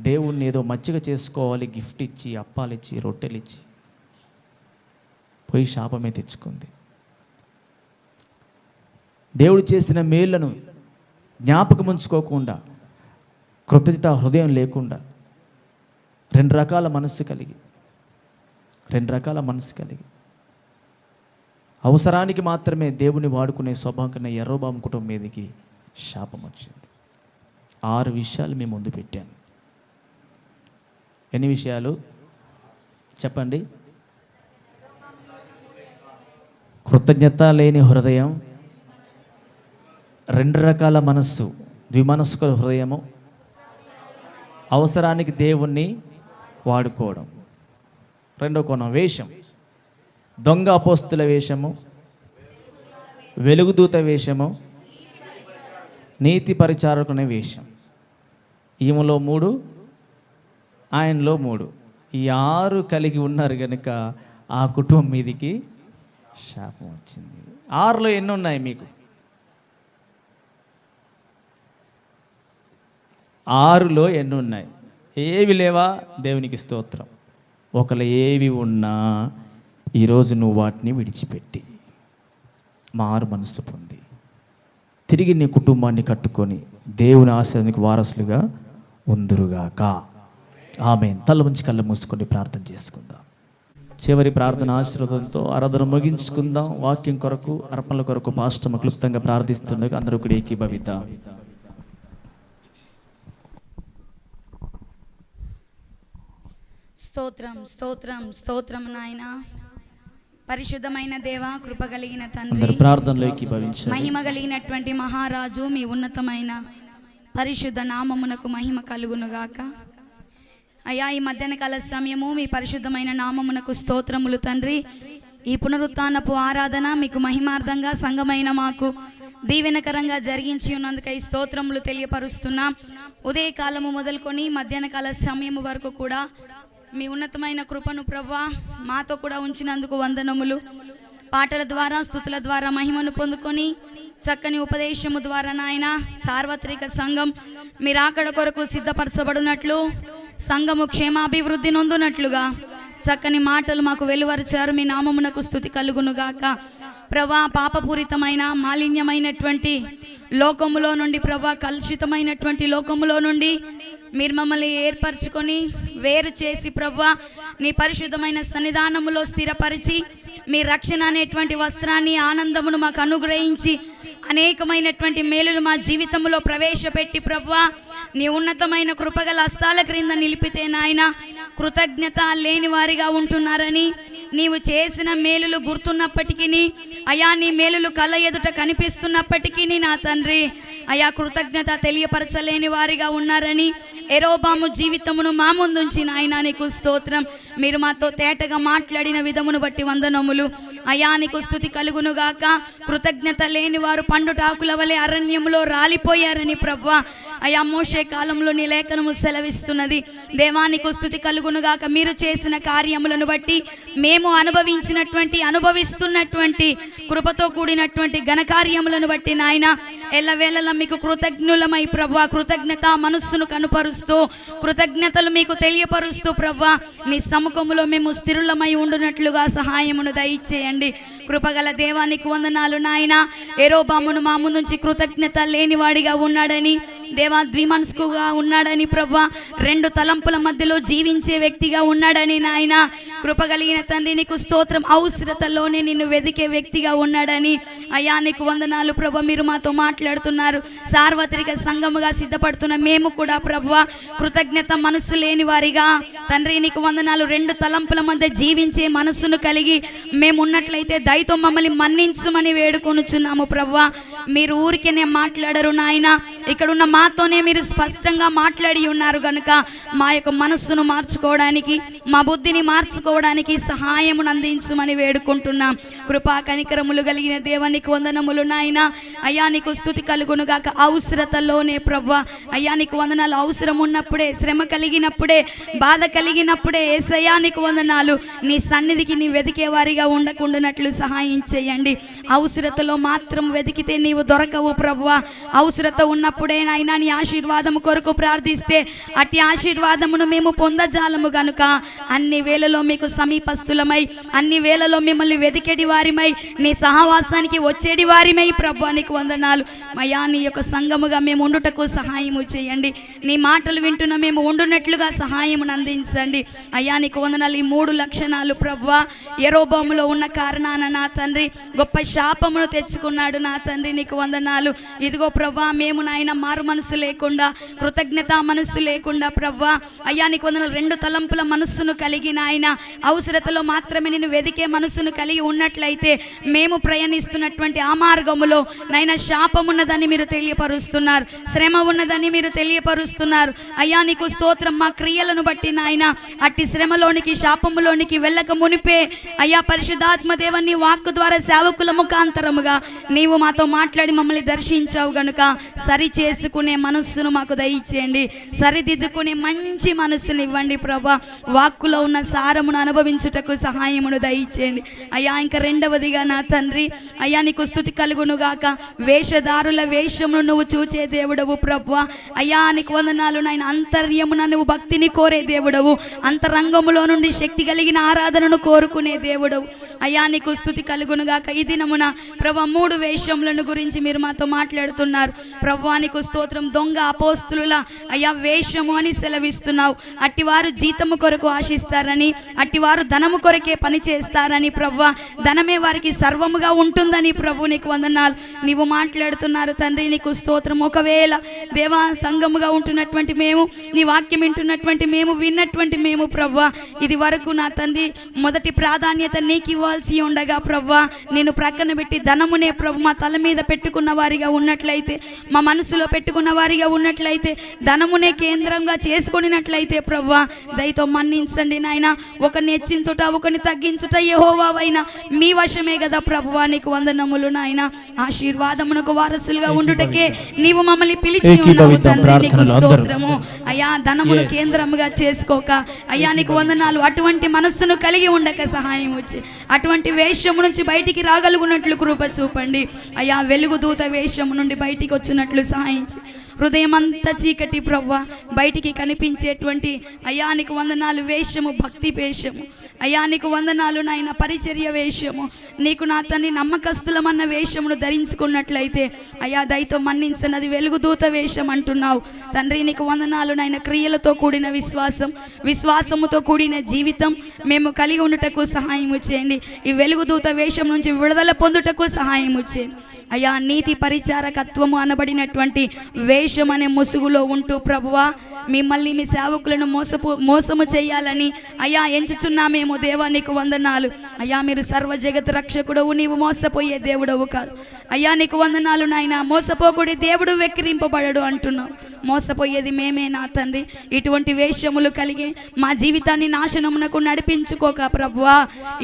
దేవుణ్ణి ఏదో మజ్జిగ చేసుకోవాలి, గిఫ్ట్ ఇచ్చి, అప్పాలిచ్చి, రొట్టెలిచ్చి పోయి శాపమే తెచ్చుకుంది. దేవుడు చేసిన మేళ్లను జ్ఞాపకం ఉంచుకోకుండా, కృతజ్ఞత హృదయం లేకుండా, 2 రకాల మనస్సు కలిగి అవసరానికి మాత్రమే దేవుని వాడుకునే స్వభావం కన్నా యరొబాము కుటుంబం మీదకి శాపం వచ్చింది. 6 విషయాలు మీ ముందు పెట్టాను. ఎన్ని విషయాలు చెప్పండి? కృతజ్ఞత లేని హృదయం, 2 రకాల మనస్సు, ద్విమనస్కుల హృదయము, అవసరానికి దేవుణ్ణి వాడుకోవడం. 2వ కోణం వేషం, దొంగ అపోస్తుల వేషము, వెలుగుదూత వేషము, నీతి పరిచారకునే వేషం. ఈమెలో 3, ఆయనలో 3. ఈ 6 కలిగి ఉన్నారు కనుక ఆ కుటుంబం మీదికి శాపం వచ్చింది. 6లో ఎన్ని ఉన్నాయి మీకు? 6లో ఎన్ని ఉన్నాయి? ఏవి లేవా? దేవునికి స్తోత్రం. ఒకవేళ ఏవి ఉన్నా ఈరోజు నువ్వు వాటిని విడిచిపెట్టి మారు మనసు పొంది తిరిగి నీ కుటుంబాన్ని కట్టుకొని దేవుని ఆశీర్వాదానికి వారసులుగా ఉందురుగాక. ఆమేన్. తల ఉంచి కళ్ళు మూసుకొని ప్రార్థన చేసుకుందాం. చివరి ప్రార్థన ఆశీర్వాదంతో ఆరాధన ముగించుకుందాం. వాక్యం కొరకు, అర్పణల కొరకు పాస్టర్ క్లుప్తంగా ప్రార్థిస్తుండగా అందరూ కూడా ఏకీభవిద్దాం. స్తోత్రం, స్తోత్రం, స్తోత్రం నాయన. పరిశుద్ధమైన దేవ, కృప కలిగిన తండ్రి, ప్రార్థనలో ఏకీభవించండి. మహిమ కలిగినటువంటి మహారాజు, మీ ఉన్నతమైన పరిశుద్ధ నామమునకు మహిమ కలుగునుగాక. అయ్యా, ఈ మధ్యాహ్న కాల సమయము మీ పరిశుద్ధమైన నామమునకు స్తోత్రములు తండ్రి. ఈ పునరుత్థానపు ఆరాధన మీకు మహిమార్థంగా సంఘమైన మాకు దీవెనకరంగా జరిగించి ఉన్నందుకై స్తోత్రములు తెలియపరుస్తున్నాం. ఉదయకాలము మొదలుకొని మధ్యాహ్న కాల సమయము వరకు కూడా మీ ఉన్నతమైన కృపను ప్రభువా మాతో కూడా ఉంచినందుకు వందనములు. పాటల ద్వారా, స్తుతుల ద్వారా మహిమను పొందుకొని చక్కని ఉపదేశము ద్వారా నాయన సార్వత్రిక సంఘం మీరు అక్కడ కొరకు సిద్ధపరచబడినట్లు, సంఘము క్షేమాభివృద్ధి నొందునట్లుగా చక్కని మాటలు మాకు వెలువరిచారు. మీ నామమునకు స్తుతి కలుగునుగాక. ప్రభా, పాపపూరితమైన మాలిన్యమైనటువంటి లోకములో నుండి, ప్రభా కలుషితమైనటువంటి లోకములో నుండి మీరు మమ్మల్ని ఏర్పరచుకొని వేరు చేసి ప్రభా నీ పరిశుద్ధమైన సన్నిధానములో స్థిరపరిచి మీ రక్షణ అనేటువంటి వస్త్రాన్ని, ఆనందమును మాకు అనుగ్రహించి అనేకమైనటువంటి మేలులు మా జీవితంలో ప్రవేశపెట్టి ప్రభువా నీ ఉన్నతమైన కృపగల హస్తాల క్రింద నిలిపితే నాయన కృతజ్ఞత లేని వారిగా ఉంటున్నారని, నీవు చేసిన మేలులు గుర్తున్నప్పటికీ, అయా నీ మేలులు కళ్ళ ఎదుట కనిపిస్తున్నప్పటికీ నా తండ్రి అయా కృతజ్ఞత తెలియపరచలేని వారిగా ఉన్నారని యెరోబాము జీవితమును మా ముందుంచి నాయనా నీకు స్తోత్రం. మీరు మాతో తేటగా మాట్లాడిన విధమును బట్టి వందనములు. అయా నీకు స్తుతి కలుగునుగాక. కృతజ్ఞత లేని వారు పండుటాకుల వలె అరణ్యములో రాలిపోయారని ప్రభువా అయా మోషే కాలంలో నీ లేఖనము సెలవిస్తున్నది. దేవానికి స్తుతి కలుగునుగాక. మీరు చేసిన కార్యములను బట్టి మేము అనుభవిస్తున్నటువంటి కృపతో కూడినటువంటి ఘనకార్యములను బట్టి నాయన ఎల్లవేళలా మీకు కృతజ్ఞులమై ప్రభువా కృతజ్ఞత మనస్సును కనుపరుస్తూ కృతజ్ఞతలు మీకు తెలియపరుస్తూ ప్రభువా నీ సముఖములో మేము స్థిరులమై ఉండునట్లుగా సహాయమును దయచేయండి. కృపగల దేవానికి వందనాలు నాయన. యెరోబామును మా ముందుంచి కృతజ్ఞత లేనివాడిగా ఉన్నాడని దేవా ద్విమనస్కుగా ఉన్నాడని ప్రభువా 2 తలంపుల మధ్యలో జీవించే వ్యక్తిగా ఉన్నాడని నాయన కృపగలిగిన తండ్రి నీకు స్తోత్రం. అవసరతలోనే నిన్ను వెదికే వ్యక్తిగా ఉన్నాడని అయ్యా నీకు వందనాలు ప్రభువా. మీరు మాతో మాట్లాడుతున్నారు. సార్వత్రిక సంఘముగా సిద్ధపడుతున్న మేము కూడా ప్రభువా కృతజ్ఞత మనస్సు లేని వారిగా తండ్రి నీకు వందనాలు 2 తలంపుల మధ్య జీవించే మనస్సును కలిగి మేము ఉన్నట్లయితే దయతో మమ్మల్ని మన్నించుమని వేడుకొనుచున్నాము ప్రభువా. మీరు ఊరికేనే మాట్లాడరు నాయన. ఇక్కడున్న మాతోనే మీరు స్పష్టంగా మాట్లాడి ఉన్నారు కనుక మా యొక్క మనస్సును మార్చుకోవడానికి మా బుద్ధిని మార్చుకోవడానికి సహాయమును అందించుమని వేడుకుంటున్నాం. కృపా కనికరములు కలిగిన దేవానికి వందనములు నాయన. అయ్యా నీకు స్తుతి కలుగునుగాక. అవసరతలోనే ప్రభువా అయ్యా నీకు వందనాలు. అవసరం ఉన్నప్పుడే, శ్రమ కలిగినప్పుడే, బాధ కలిగినప్పుడే యేసయ్యా నీకు వందనాలు. నీ సన్నిధికి నీ వెతికే వారిగా ఉండకుండానట్లు సహాయం చేయండి. అవసరతలో మాత్రం వెతికితే నీవు దొరకవు ప్రభువా. అవసరత ఉన్నప్పుడే నాయనా నీ ఆశీర్వాదము కొరకు ప్రార్థిస్తే అట్టి ఆశీర్వాదమును మేము పొందజాలము గనుక అన్ని వేళలో మీకు సమీపస్తులమై, అన్ని వేళలో మిమ్మల్ని వెతికేడి వారిమై, నీ సహవాసానికి వచ్చేడి వారిమై ప్రభువా నీకు వందనాలు. మయా నీ యొక్క సంఘముగా మేము ఉండుటకు సహాయము చేయండి. నీ మాటలు వింటున్న మేము ఉండునట్లుగా సహాయమును అందించండి. అయ్యా నీకు వందనాలు. ఈ 3 లక్షణాలు ప్రభువా యెరోబాములో ఉన్న కారణాన నా తండ్రి గొప్ప శాపమును తెచ్చుకున్నాడు నా తండ్రి నీకు వందనాలు. ఇదిగో ప్రభువా మేము నాయన మారు మనసు లేకుండా, కృతజ్ఞత మనస్సు లేకుండా ప్రభువా అయ్యా నీకు వందనాలు 2 తలంపుల మనస్సును కలిగి నాయన అవసరతలో మాత్రమే నేను వెదికే మనస్సును కలిగి ఉన్నట్లయితే మేము ప్రయాణిస్తున్నటువంటి ఆ మార్గములో నాయన శాపమున్నదని మీరు తెలియపరుస్తున్నారు, శ్రమ ఉన్నదని మీరు తెలియపరుస్తున్నారు. అయ్యా నీకు స్తోత్రం. మా క్రియలను బట్టి నాయన అట్టి శ్రమలోనికి శాపములోనికి వెళ్ళక మునిపే అయ్యా పరిశుద్ధాత్మ దేవని వాక్కు ద్వారా సేవకుల ముఖాంతరముగా నీవు మాతో మాట్లాడి మమ్మల్ని దర్శించావు గనుక సరి చేసుకునే మనస్సును మాకు దయచేయండి. సరిదిద్దుకునే మంచి మనస్సును ఇవ్వండి ప్రభా. వాక్కులో ఉన్న సారమును అనుభవించుటకు సహాయమును దయచేయండి అయ్యా. ఇంకా 2వదిగా నా తండ్రి అయ్యా నీకు స్తుతి కలుగునుగాక. వేషధారుల వేషమును నువ్వు చూచే దేవుడవు ప్రభువా అయ్యా నీకు వందనాలు నాయన. అంతర్యమున నువ్వు భక్తిని కోరే దేవుడవు, అంతరంగములో నుండి శక్తి కలిగిన ఆరాధనను కోరుకునే దేవుడవు అయ్యా నీకు స్తుతి కలుగునుగాక. ఈ దినమున ప్రభా 3 వేషములను గురించి మీరు మాతో మాట్లాడుతున్నారు ప్రభువా నీకు స్తోత్రం. దొంగ అపోస్తులుల అయ్యా వేషము అని సెలవిస్తున్నావు. అట్టివారు జీతము కొరకు ఆశిస్తారని, అట్టివారు ధనము కొరకే పని చేస్తారని ప్రభువా ధనమే వారికి సర్వముగా ఉంటుందని ప్రభు నీకు వందనాలు. నీవు మాట్లాడుతున్నారు తండ్రి నీకు స్తోత్రం. ఒకవేళ దేవా సంఘముగా ఉంటున్నటువంటి మేము, నీ వాక్యం వింటున్నటువంటి మేము, విన్నటువంటి మేము ప్రభువా ఇది వరకు నా తండ్రి మొదటి ప్రాధాన్యత నీకు ఇవ్వాల్సి ఉండగా ప్రభువా నేను ప్రక్కన పెట్టి ధనమునే ప్రభు మా తల మీద పెట్టుకున్న వారిగా ఉన్నట్లయితే, మా మనసులో పెట్టుకున్న వారిగా ఉన్నట్లయితే, ధనమునే కేంద్రంగా చేసుకున్నట్లయితే ప్రభువా దయతో మన్నించండి నాయన. ఒకరిని హెచ్చించుట, ఒకరిని తగ్గించుట యెహోవావైనా మీ వశమే కదా ప్రభువా నీకు వందనములు నాయన. ఆశీర్వాదమునకు వారసులుగా ఉండుటకే నీవు మమ్మల్ని పిలిచి ఉన్నావు తండ్రి నీకు స్తోత్రము అయ్యా. ధనమును కేంద్రముగా చేసుకోక అయ్యా నీకు వందనాలు. అటువంటి మనస్సును కలిగి ఉండక సహాయం వచ్చి అటువంటి వేషము నుంచి బయటికి రాగలుగునట్లు కృప చూపండి అయ్యా. వెలుగు దూత వేషము నుండి బయటికి వచ్చినట్లు సహాయించి హృదయం అంతా చీకటి ప్రభువా బయటికి కనిపించేటువంటి అయ్యా నీకు వందనాలు వేషము, భక్తి వేషము అయ్యా నీకు వందనాలు నాయన. పరిచర్య వేషము నీకు నా తండ్రి నమ్మకస్తులమన్న వేషమును ధరించుకున్నట్లయితే అయ్యా దయతో మన్నించండి. అది వెలుగుదూత వేషం అంటున్నావు తండ్రి నీకు వందనాలు నాయన. క్రియలతో కూడిన విశ్వాసం, విశ్వాసముతో కూడిన జీవితం మేము కలిగి ఉండుటకు సహాయం చేయండి. ఈ వెలుగుదూత వేషం నుంచి విడుదల పొందుటకు సహాయం చేయండి అయ్యా నీతి పరిచారకత్వము అనబడినటువంటి వేషం అనే ముసుగులో ఉంటూ ప్రభువా మిమ్మల్ని మీ సేవకులను మోసము చేయాలని అయ్యా ఎంచుచున్నామేమో దేవా, నీకు వందనాలు అయ్యా. మీరు సర్వ జగత్ రక్షకుడవు, నీవు మోసపోయే దేవుడవు కాదు అయ్యా. నీకు వందనాలు నాయన. మోసపోకూడి దేవుడు వెక్కిరింపబడడు అంటున్నావు. మోసపోయేది మేమే నా తండ్రి. ఇటువంటి వేషములు కలిగి మా జీవితాన్ని నాశనమునకు నడిపించుకోక ప్రభువా,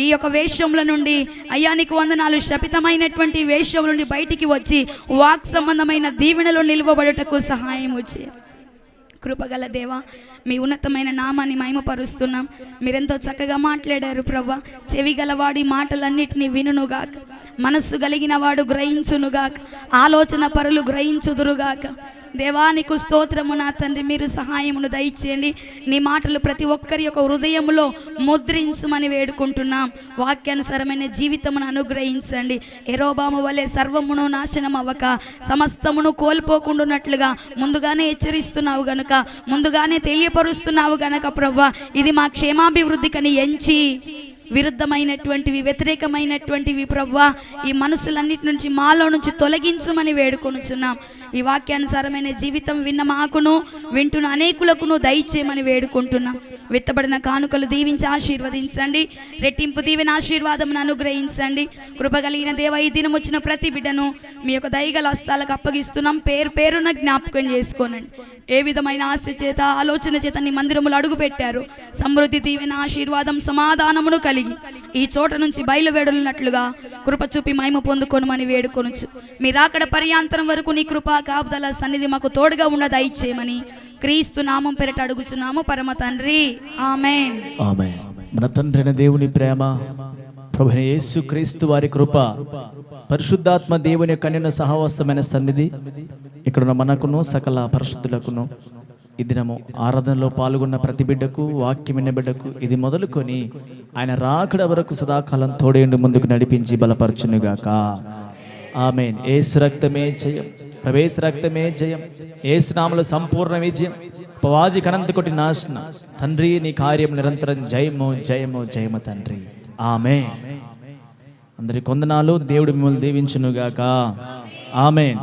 ఈ యొక్క వేషముల నుండి అయ్యా నీకు వందనాలు. శపితమైనటువంటి వేషముల నుండి బయటికి వచ్చి వాక్ సంబంధమైన దీవెనలో నిలువబడుటకు సహాయం వచ్చి కృపగల దేవా, మీ ఉన్నతమైన నామాన్ని మహిమపరుస్తున్నాం. మీరెంతో చక్కగా మాట్లాడారు ప్రభా. చెవి గలవాడి మాటలన్నిటినీ వినుగాక, మనస్సు కలిగిన వాడు గ్రహించునుగాక, ఆలోచన పరులు గ్రహించుదురుగాక. దేవానికి స్తోత్రము నా తండ్రి. మీరు సహాయమును దయచేయండి. నీ మాటలు ప్రతి ఒక్కరి యొక్క హృదయంలో ముద్రించమని వేడుకుంటున్నాం. వాక్యానుసారమైన జీవితమును అనుగ్రహించండి. యెరోబాము వలె సర్వమును నాశనం అవ్వక సమస్తమును కోల్పోకుండానట్లుగా ముందుగానే హెచ్చరిస్తున్నావు గనుక, ముందుగానే తెలియపరుస్తున్నావు గనక ప్రభువా, ఇది మా క్షేమాభివృద్ధికని ఎంచి విరుద్ధమైనటువంటివి, వ్యతిరేకమైనటువంటివి ప్రభువా, ఈ మనసులన్నిటి నుంచి మాలో నుంచి తొలగించమని వేడుకొనుచున్నాం. ఈ వాక్యానుసారమైన జీవితం విన్న మాకును వింటున్న అనేకులకును దయచేయమని వేడుకుంటున్నాం. విత్తబడిన కానుకలు దీవించి ఆశీర్వదించండి. రెట్టింపు దీవెన ఆశీర్వాదమును అనుగ్రహించండి. కృపగలిగిన దేవ, ఈ దినం వచ్చిన ప్రతి బిడ్డను మీ యొక్క దయగల హస్తాలకు అప్పగిస్తున్నాం. పేరు పేరున జ్ఞాపకం చేసుకోనండి. ఏ విధమైన ఆశ చేత ఆలోచన చేత నీ మందిరములు అడుగు పెట్టారు, సమృద్ధి దీవెన ఆశీర్వాదం సమాధానమును కలిగి ఈ చోట నుంచి బయలువెడలినట్లుగా కృప చూపి మహిమ పొందుకొనుమని వేడుకొనుచు, మీరు అక్కడ పర్యాంతరం వరకు నీ కృపా కాపుదల సన్నిధి మాకు తోడుగా ఉండ దయచేయమని క్రీస్తు నామం పేరిట అడుగుచున్నాము పరమ తండ్రి. ఆమేన్. ఆమేన్. మన తండ్రి అయిన దేవుని ప్రేమ, ప్రభువైన యేసు క్రీస్తు వారి కృప, పరిశుద్ధాత్మ దేవుని యొక్క అన్యోన్య సహవాసమైన సన్నిధి ఇక్కడున్న మనకును సకల పరిశుద్ధులకును ఈ దినము ఆరాధనలో పాల్గొన్న ప్రతి బిడ్డకు, వాక్యం విన్న బిడ్డకు ఇది మొదలుకొని ఆయన రాకడ వరకు సదాకాలం తోడేండు ముందుకు నడిపించి బలపరచునుగాక. ఆమేన్. యేసు రక్తమే జయం, ప్రవేశ రక్తమే జయం, యేసు నామములో సంపూర్ణ విజయం, అపవాది కనంతకొట్టి నాశనం. తండ్రి నీ కార్యం నిరంతరం జయము జయము జయము తండ్రి. ఆమేన్. అందరి కొందనాలు. దేవుడు మిమ్మల్ని దీవించునుగాక. ఆమేన్.